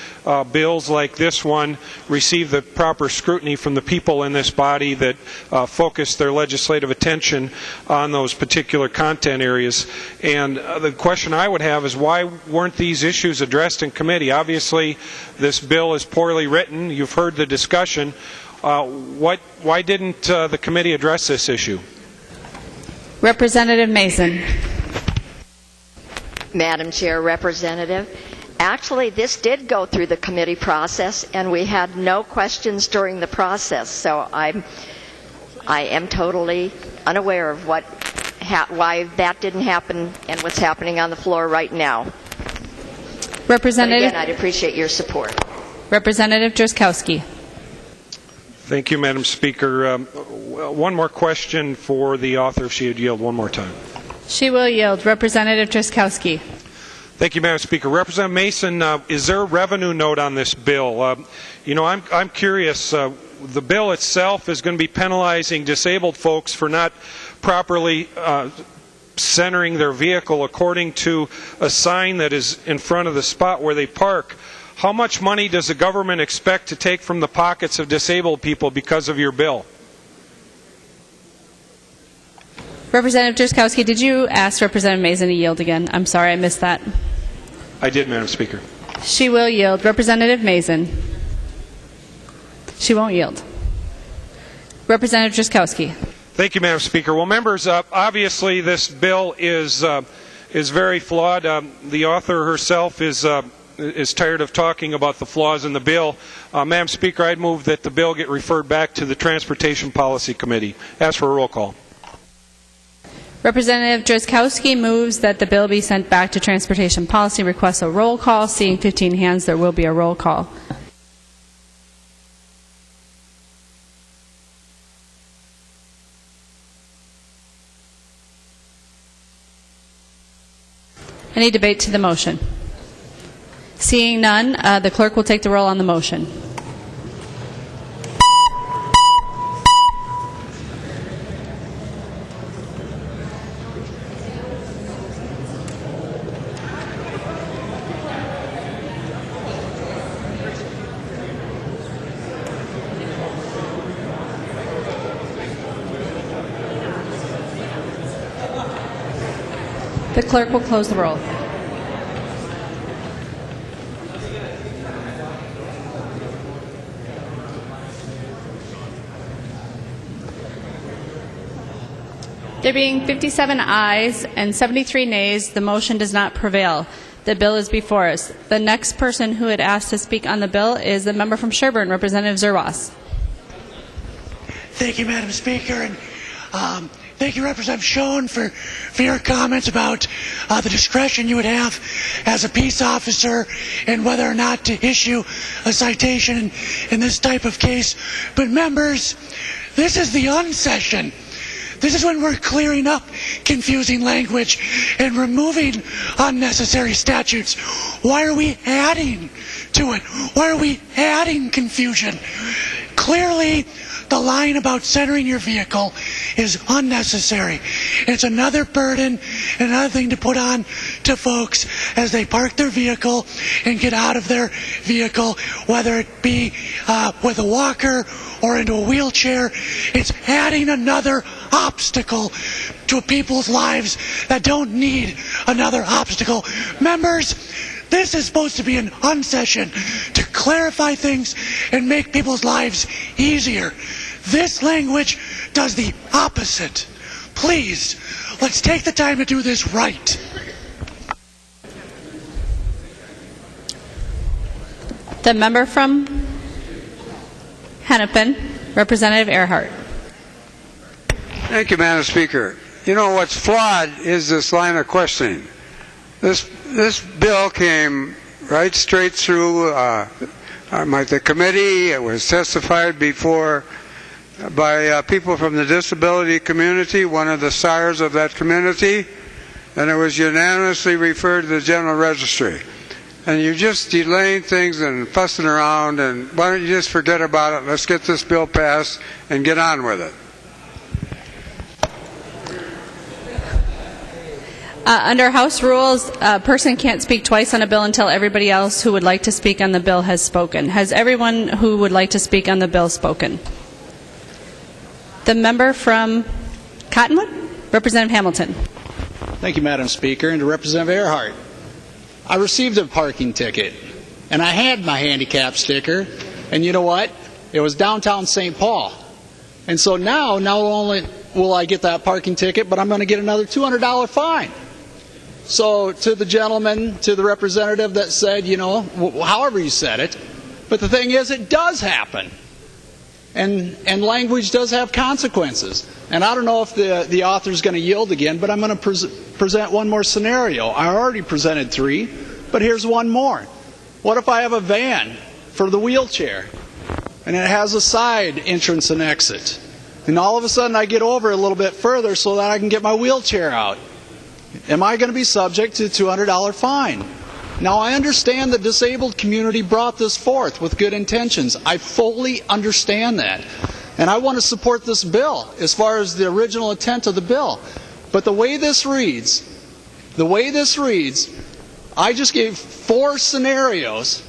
bills like this one receive the proper scrutiny from the people in this body that focus their legislative attention on those particular content areas. And the question I would have is, why weren't these issues addressed in committee? Obviously, this bill is poorly written. You've heard the discussion. Why didn't the committee address this issue? Representative Masin. Madam Chair, Representative, actually this did go through the committee process and we had no questions during the process, so I am totally unaware of why that didn't happen and what's happening on the floor right now. Representative. But again, I'd appreciate your support. Representative Driscowski. Thank you, Madam Speaker. One more question for the author, if she would yield one more time. She will yield. Representative Driscowski. Thank you, Madam Speaker. Representative Masin, is there a revenue note on this bill? I'm curious. The bill itself is going to be penalizing disabled folks for not properly centering their vehicle according to a sign that is in front of the spot where they park. How much money does the government expect to take from the pockets of disabled people because of your bill? Representative Driscowski, did you ask Representative Masin to yield again? I'm sorry, I missed that. I did, Madam Speaker. She will yield. Representative Masin. She won't yield. Representative Driscowski. Thank you, Madam Speaker. Well, members, obviously this bill is very flawed. The author herself is tired of talking about the flaws in the bill. Madam Speaker, I'd move that the bill get referred back to the Transportation Policy Committee. Ask for a roll call. Representative Driscowski moves that the bill be sent back to Transportation Policy. Requests a roll call. Seeing 15 hands, there will be a roll call. Any debate to the motion? Seeing none, the clerk will take the roll on the motion. The clerk will close the roll. There being 57 ayes and 73 nays, the motion does not prevail. The bill is before us. The next person who had asked to speak on the bill is the member from Sherburne, Representative Zerwas. Thank you, Madam Speaker, and thank you, Representative Schoen, for your comments about the discretion you would have as a peace officer and whether or not to issue a citation in this type of case. But members, this is the unsession. This is when we're clearing up confusing language and removing unnecessary statutes. Why are we adding to it? Why are we adding confusion? Clearly, the line about centering your vehicle is unnecessary. It's another burden and another thing to put on to folks as they park their vehicle and get out of their vehicle, whether it be with a walker or into a wheelchair. It's adding another obstacle to people's lives that don't need another obstacle. Members, this is supposed to be an unsession to clarify things and make people's lives easier. This language does the opposite. Please, let's take the time to do this right. The member from Hennepin, Representative Earhart. Thank you, Madam Speaker. You know what's flawed is this line of questioning. This This bill came right straight through the committee. It was testified before by people from the disability community, one of the sires of that community, and it was unanimously referred to the General Registry. And you're just delaying things and fussing around, and why don't you just forget about it? Let's get this bill passed and get on with it. Under House rules, a person can't speak twice on a bill until everybody else who would like to speak on the bill has spoken. Has everyone who would like to speak on the bill spoken? The member from Cottonwood, Representative Hamilton. Thank you, Madam Speaker, and to Representative Earhart. I received a parking ticket, and I had my handicap sticker, and you know what? It was downtown St. Paul. And so now, not only will I get that parking ticket, but I'm going to get another $200 fine. So to the gentleman, to the representative that said, you know, however you said it, but the thing is, it does happen. And language does have consequences. And I don't know if the author is going to yield again, but I'm going to present one more scenario. I already presented 3, but here's one more. What if I have a van for the wheelchair, and it has a side entrance and exit, and all of a sudden I get over a little bit further so that I can get my wheelchair out? Am I going to be subject to a $200 fine? Now, I understand the disabled community brought this forth with good intentions. I fully understand that. And I want to support this bill as far as the original intent of the bill. But the way this reads, I just gave 4 scenarios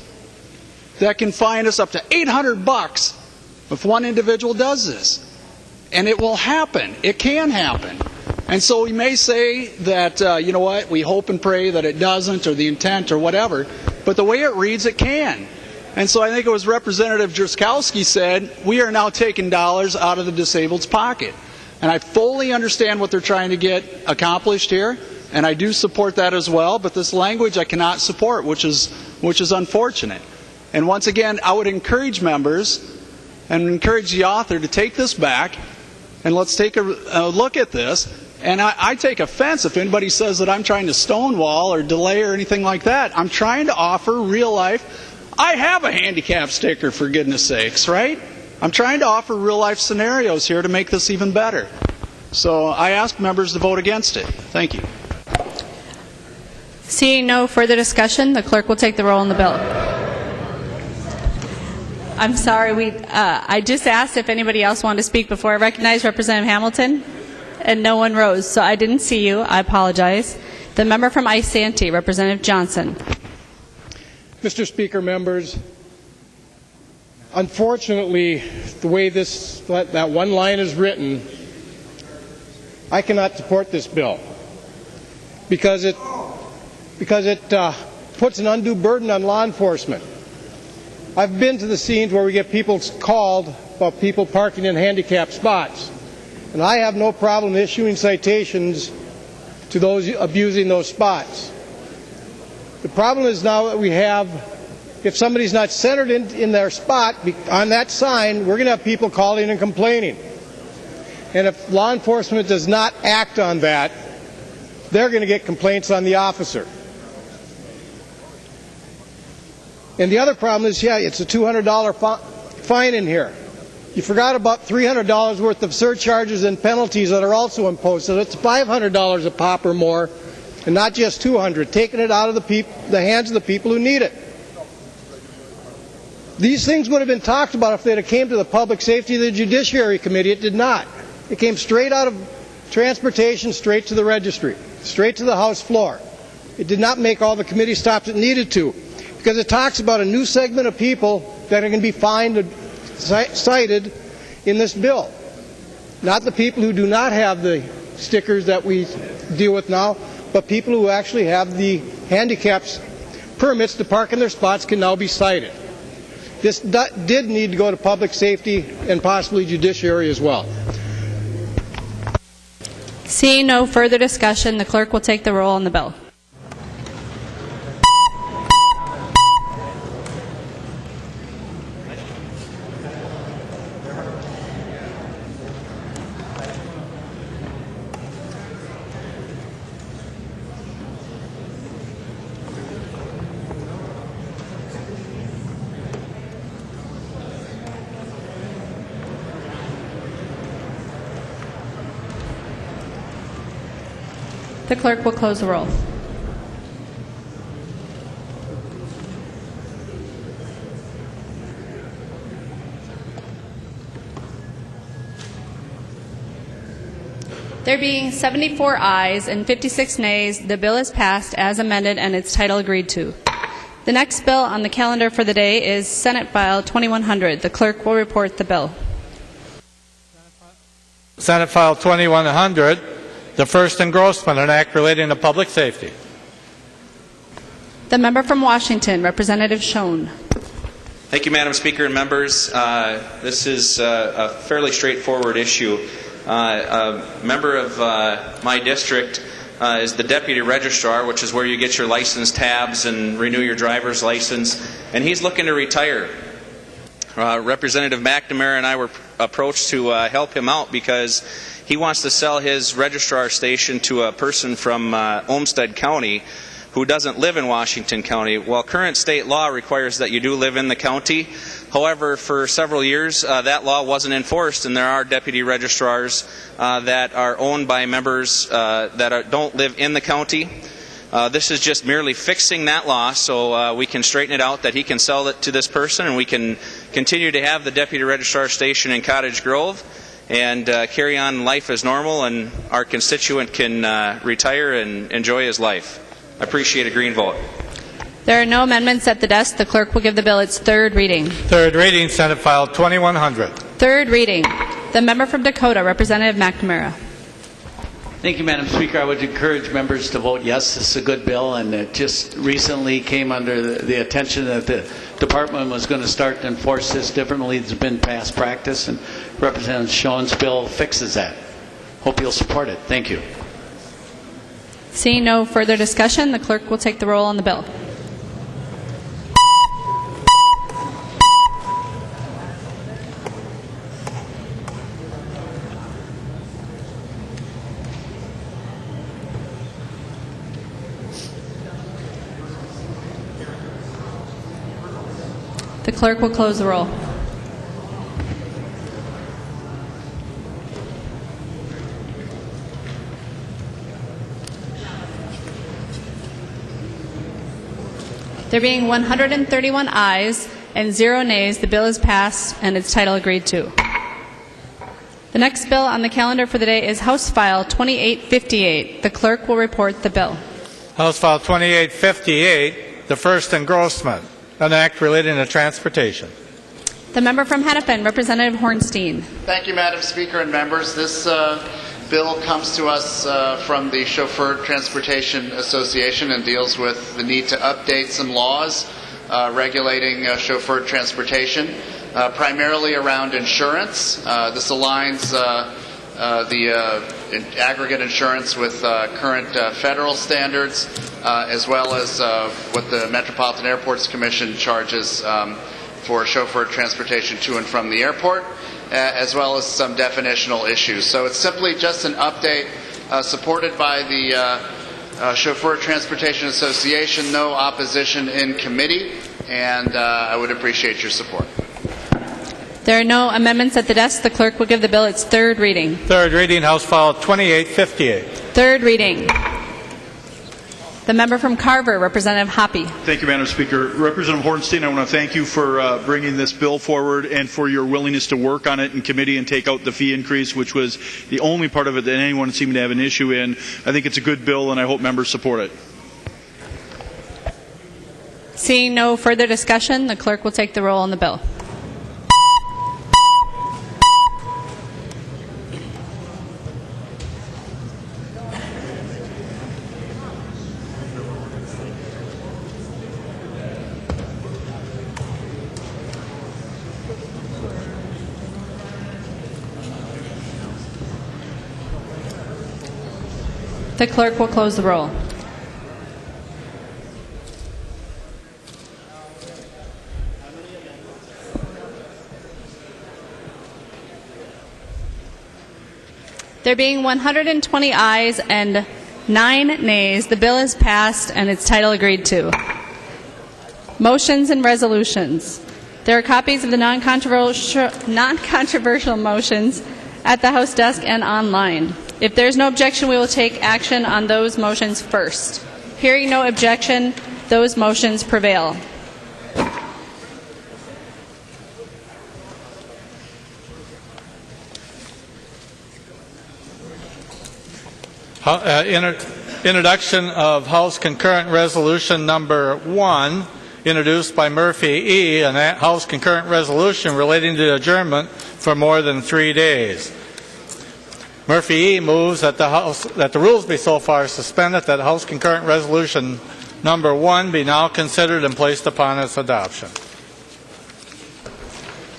that can fine us up to $800 if one individual does this. And it will happen. It can happen. And so we may say that, you know what, we hope and pray that it doesn't, or the intent, or whatever, but the way it reads, it can. And so I think it was Representative Drskowski said, we are now taking dollars out of the disabled's pocket. And I fully understand what they're trying to get accomplished here, and I do support that as well, but this language I cannot support, which is unfortunate. And once again, I would encourage members and encourage the author to take this back, and let's take a look at this. And I take offense if anybody says that I'm trying to stonewall or delay or anything like that. I'm trying to offer real life. I have a handicap sticker, for goodness sakes, right? I'm trying to offer real life scenarios here to make this even better. So I ask members to vote against it. Thank you. Seeing no further discussion, the clerk will take the roll on the bill. I'm sorry, I just asked if anybody else wanted to speak before I recognize Representative Hamilton, and no one rose, so I didn't see you. I apologize. The member from Isanti, Representative Johnson. Mr. Speaker, members, unfortunately, the way that one line is written, I cannot support this bill because it puts an undue burden on law enforcement. I've been to the scenes where we get people called about people parking in handicapped spots, and I have no problem issuing citations to those abusing those spots. The problem is now that we have, if somebody's not centered in their spot on that sign, we're going to have people calling and complaining. And if law enforcement does not act on that, they're going to get complaints on the officer. And the other problem is, it's a $200 fine in here. You forgot about $300 worth of surcharges and penalties that are also imposed. So it's $500 a pop or more, and not just $200, taking it out of the hands of the people who need it. These things would have been talked about if they'd have came to the Public Safety and the Judiciary Committee. It did not. It came straight out of Transportation, straight to the Registry, straight to the House floor. It did not make all the committee stops it needed to, because it talks about a new segment of people that are going to be fined and cited in this bill. Not the people who do not have the stickers that we deal with now, but people who actually have the handicaps permits to park in their spots can now be cited. This did need to go to Public Safety and possibly Judiciary as well. Seeing no further discussion, the clerk will take the roll on the bill. The clerk will close the roll. There being 74 ayes and 56 nays, the bill is passed as amended and its title agreed to. The next bill on the calendar for the day is Senate File 2100. The clerk will report the bill. Senate File 2100, the first engrossment, an act relating to public safety. The member from Washington, Representative Schoen. Thank you, Madam Speaker and members. This is a fairly straightforward issue. A member of my district is the deputy registrar, which is where you get your license tabs and renew your driver's license, and he's looking to retire. Representative McNamara and I were approached to help him out because he wants to sell his registrar station to a person from Olmsted County who doesn't live in Washington County. Well, current state law requires that you do live in the county. However, for several years, that law wasn't enforced, and there are deputy registrars that are owned by members that don't live in the county. This is just merely fixing that law so we can straighten it out, that he can sell it to this person, and we can continue to have the deputy registrar station in Cottage Grove and carry on life as normal, and our constituent can retire and enjoy his life. I appreciate a green vote. There are no amendments at the desk. The clerk will give the bill its third reading. Third reading, Senate File 2100. Third reading. The member from Dakota, Representative McNamara. Thank you, Madam Speaker. I would encourage members to vote yes. This is a good bill, and it just recently came under the attention that the department was going to start to enforce this differently. It's been past practice, and Representative Schoen's bill fixes that. Hope you'll support it. Thank you. Seeing no further discussion, the clerk will take the roll on the bill. The clerk will close the roll. There being 131 ayes and 0 nays, the bill is passed and its title agreed to. The next bill on the calendar for the day is House File 2858. The clerk will report the bill. House File 2858, the first engrossment, an act relating to transportation. The member from Hennepin, Representative Hornstein. Thank you, Madam Speaker and members. This bill comes to us from the Chauffeur Transportation Association and deals with the need to update some laws regulating chauffeur transportation, primarily around insurance. This aligns the aggregate insurance with current federal standards, as well as what the Metropolitan Airports Commission charges for chauffeur transportation to and from the airport, as well as some definitional issues. So it's simply just an update supported by the Chauffeur Transportation Association, no opposition in committee, and I would appreciate your support. There are no amendments at the desk. The clerk will give the bill its third reading. Third reading, House File 2858. Third reading. The member from Carver, Representative Hoppe. Thank you, Madam Speaker. Representative Hornstein, I want to thank you for bringing this bill forward and for your willingness to work on it in committee and take out the fee increase, which was the only part of it that anyone seemed to have an issue in. I think it's a good bill, and I hope members support it. Seeing no further discussion, the clerk will take the roll on the bill. The clerk will close the roll. There being 120 ayes and 9 nays, the bill is passed and its title agreed to. Motions and resolutions. There are copies of the non-controversial motions at the House desk and online. If there's no objection, we will take action on those motions first. Hearing no objection, those motions prevail. Introduction of House Concurrent Resolution Number 1, introduced by Murphy E., and that House Concurrent Resolution relating to adjournment for more than 3 days. Murphy E. moves that the rules be so far suspended that House Concurrent Resolution Number 1 be now considered and placed upon its adoption.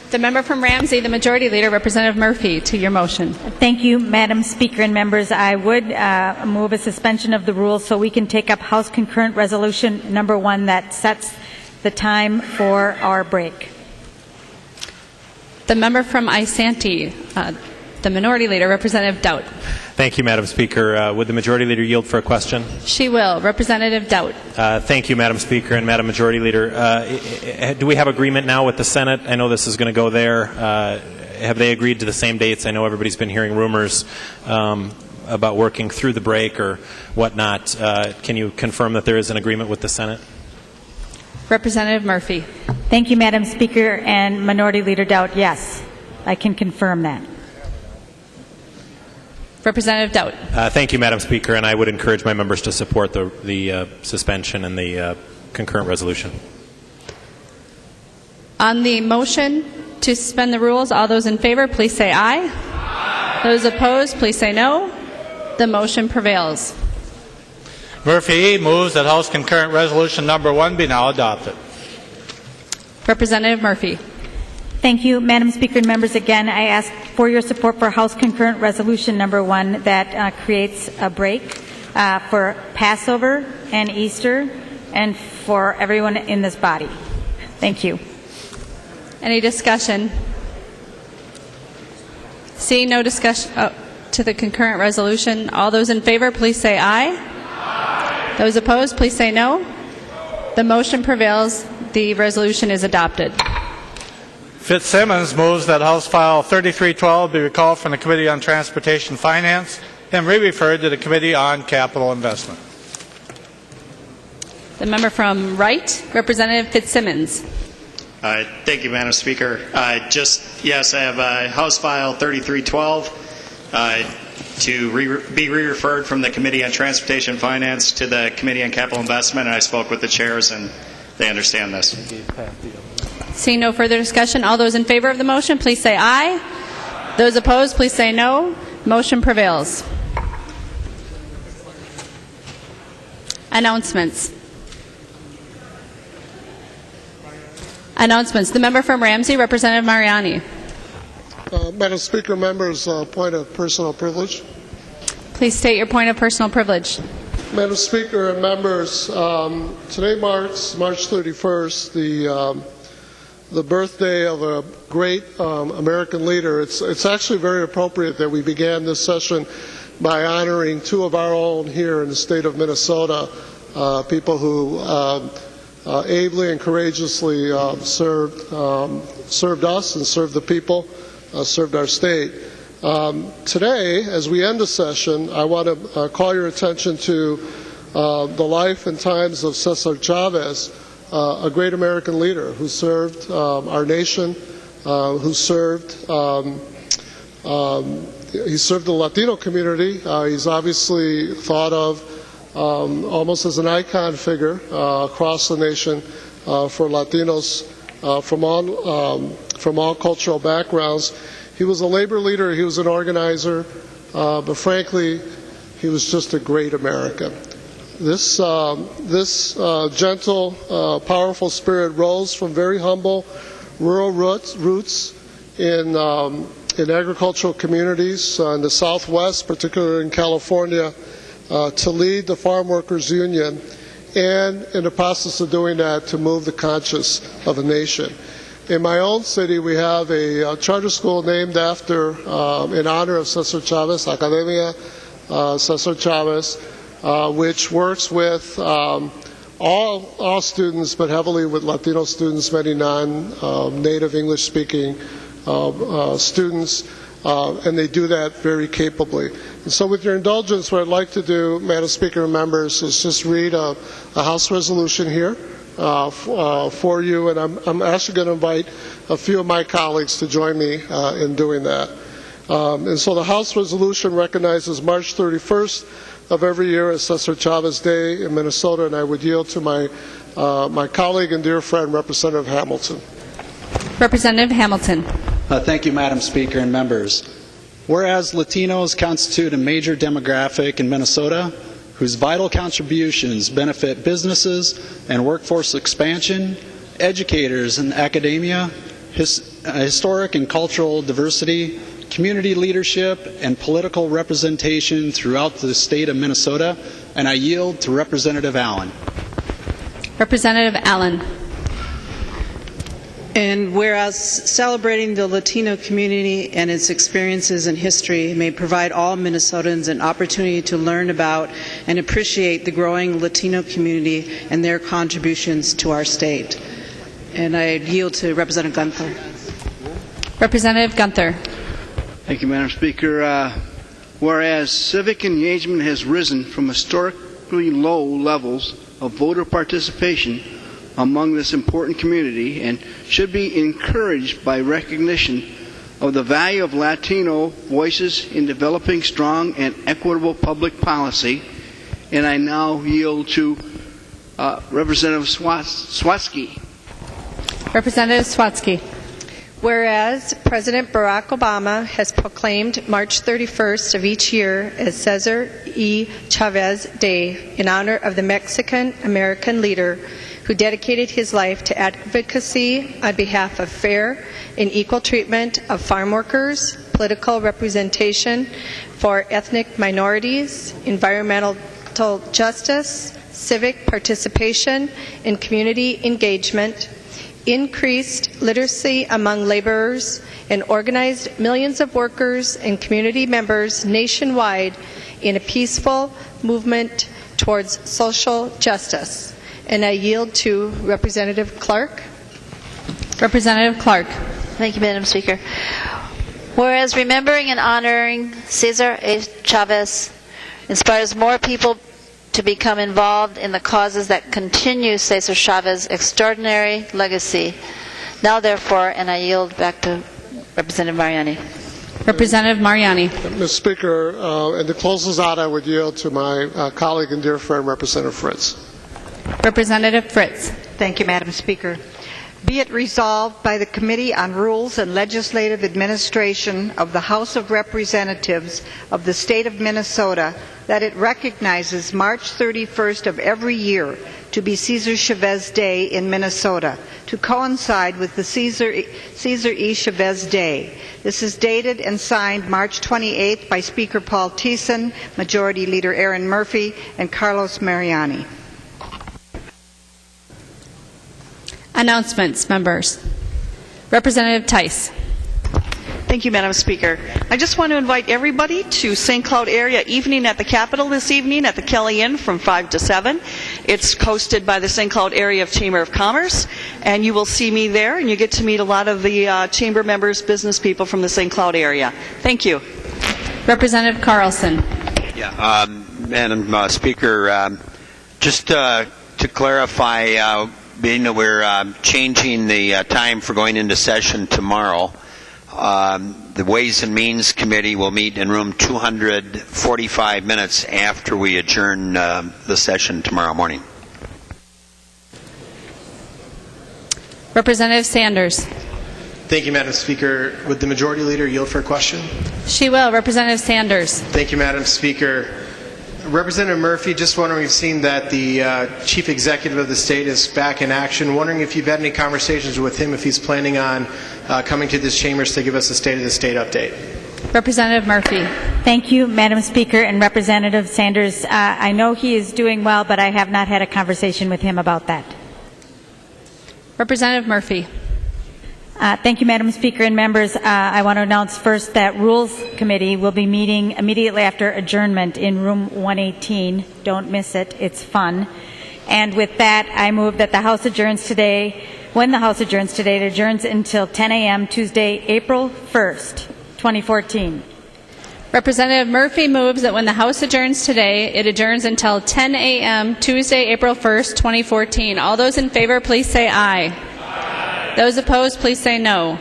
The member from Ramsey, the Majority Leader, Representative Murphy, to your motion. Thank you, Madam Speaker and members. I would move a suspension of the rules so we can take up House Concurrent Resolution Number 1 that sets the time for our break. The member from Isanti, the Minority Leader, Representative Doubt. Thank you, Madam Speaker. Would the Majority Leader yield for a question? She will. Representative Doubt. Thank you, Madam Speaker and Madam Majority Leader. Do we have agreement now with the Senate? I know this is going to go there. Have they agreed to the same dates? I know everybody's been hearing rumors about working through the break or whatnot. Can you confirm that there is an agreement with the Senate? Representative Murphy. Thank you, Madam Speaker and Minority Leader Doubt. Yes, I can confirm that. Representative Doubt. Thank you, Madam Speaker, and I would encourage my members to support the suspension and the concurrent resolution. On the motion to suspend the rules, all those in favor, please say aye. Aye. Those opposed, please say no. The motion prevails. Murphy E. moves that House Concurrent Resolution Number 1 be now adopted. Representative Murphy. Thank you, Madam Speaker and members. Again, I ask for your support for House Concurrent Resolution Number 1 that creates a break for Passover and Easter and for everyone in this body. Thank you. Any discussion? Seeing no discussion to the concurrent resolution, all those in favor, please say aye. Aye. Those opposed, please say no. The motion prevails. The resolution is adopted. Fitzsimmons moves that House File 3312 be recalled from the Committee on Transportation Finance and re-referred to the Committee on Capital Investment. The member from Wright, Representative Fitzsimmons. Thank you, Madam Speaker. Yes, I have House File 3312 to be re-referred from the Committee on Transportation Finance to the Committee on Capital Investment, and I spoke with the chairs, and they understand this. Seeing no further discussion, all those in favor of the motion, please say aye. Those opposed, please say no. Motion prevails. Announcements. The member from Ramsey, Representative Mariani. Madam Speaker, members, point of personal privilege. Please state your point of personal privilege. Madam Speaker and members, today marks March 31st, the birthday of a great American leader. It's actually very appropriate that we began this session by honoring two of our own here in the state of Minnesota, people who ably and courageously served us and served the people, served our state. Today, as we end the session, I want to call your attention to the life and times of Cesar Chavez, a great American leader who served our nation, who served he served the Latino community. He's obviously thought of almost as an icon figure across the nation for Latinos from all cultural backgrounds. He was a labor leader, he was an organizer, but frankly, he was just a great American. This gentle, powerful spirit rose from very humble rural roots in agricultural communities in the Southwest, particularly in California, to lead the Farm Workers Union, and in the process of doing that, to move the conscience of a nation. In my own city, we have a charter school named after, in honor of Cesar Chavez, Academia Cesar Chavez, which works with all students, but heavily with Latino students, many non-native English-speaking students. and they do that very capably. And so with your indulgence, what I'd like to do, Madam Speaker and members, is just read a House resolution here for you, and I'm actually going to invite a few of my colleagues to join me in doing that. And so the House resolution recognizes March 31st of every year as Cesar Chavez Day in Minnesota, and I would yield to my colleague and dear friend, Representative Hamilton. Representative Hamilton. Thank you, Madam Speaker and members. Whereas Latinos constitute a major demographic in Minnesota whose vital contributions benefit businesses and workforce expansion, educators and academia, historic and cultural diversity, community leadership, and political representation throughout the state of Minnesota, and I yield to Representative Allen. Representative Allen. And whereas celebrating the Latino community and its experiences and history may provide all Minnesotans an opportunity to learn about and appreciate the growing Latino community and their contributions to our state. And I yield to Representative Gunther. Representative Gunther. Thank you, Madam Speaker. Whereas civic engagement has risen from historically low levels of voter participation among this important community and should be encouraged by recognition of the value of Latino voices in developing strong and equitable public policy. And I now yield to Representative Swatsky. Representative Swatsky. Whereas President Barack Obama has proclaimed March 31st of each year as Cesar E. Chavez Day in honor of the Mexican-American leader who dedicated his life to advocacy on behalf of fair and equal treatment of farm workers, political representation for ethnic minorities, environmental justice, civic participation, and community engagement, increased literacy among laborers, and organized millions of workers and community members nationwide in a peaceful movement towards social justice. And I yield to Representative Clark. Representative Clark. Thank you, Madam Speaker. Whereas remembering and honoring Cesar A. Chavez inspires more people to become involved in the causes that continue Cesar Chavez's extraordinary legacy. Now, therefore, and I yield back to Representative Mariani. Representative Mariani. Mr. Speaker, and to close this out, I would yield to my colleague and dear friend, Representative Fritz. Representative Fritz. Thank you, Madam Speaker. Be it resolved by the Committee on Rules and Legislative Administration of the House of Representatives of the State of Minnesota that it recognizes March 31st of every year to be Cesar Chavez Day in Minnesota, to coincide with the Cesar E. Chavez Day. This is dated and signed March 28th by Speaker Paul Thiessen, Majority Leader Aaron Murphy, and Carlos Mariani. Announcements, members. Representative Tice. Thank you, Madam Speaker. I just want to invite everybody to St. Cloud area evening at the Capitol this evening at the Kelly Inn from 5 to 7. It's hosted by the St. Cloud Area Chamber of Commerce, and you will see me there, and you get to meet a lot of the chamber members, business people from the St. Cloud area. Thank you. Representative Carlson. Yeah, Madam Speaker, just to clarify, being that we're changing the time for going into session tomorrow, the Ways and Means Committee will meet in room 245 minutes after we adjourn the session tomorrow morning. Representative Sanders. Thank you, Madam Speaker. Would the Majority Leader yield for a question? She will. Representative Sanders. Thank you, Madam Speaker. Representative Murphy, just wondering, we've seen that the Chief Executive of the state is back in action. Wondering if you've had any conversations with him, if he's planning on coming to this chambers to give us a State of the State update. Representative Murphy. Thank you, Madam Speaker and Representative Sanders. I know he is doing well, but I have not had a conversation with him about that. Representative Murphy. Thank you, Madam Speaker and members. I want to announce first that Rules Committee will be meeting immediately after adjournment in room 118. Don't miss it. It's fun. And with that, I move that the House adjourns today. When the House adjourns today, it adjourns until 10 a.m. Tuesday, April 1st, 2014. Representative Murphy moves that when the House adjourns today, it adjourns until 10 a.m. Tuesday, April 1st, 2014. All those in favor, please say aye. Aye. Those opposed, please say no.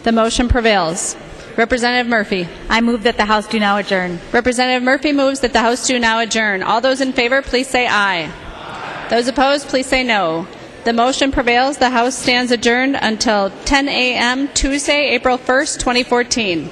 The motion prevails. Representative Murphy. I move that the House do now adjourn. Representative Murphy moves that the House do now adjourn. All those in favor, please say aye. Aye. Those opposed, please say no. The motion prevails. The House stands adjourned until 10 a.m. Tuesday, April 1st, 2014.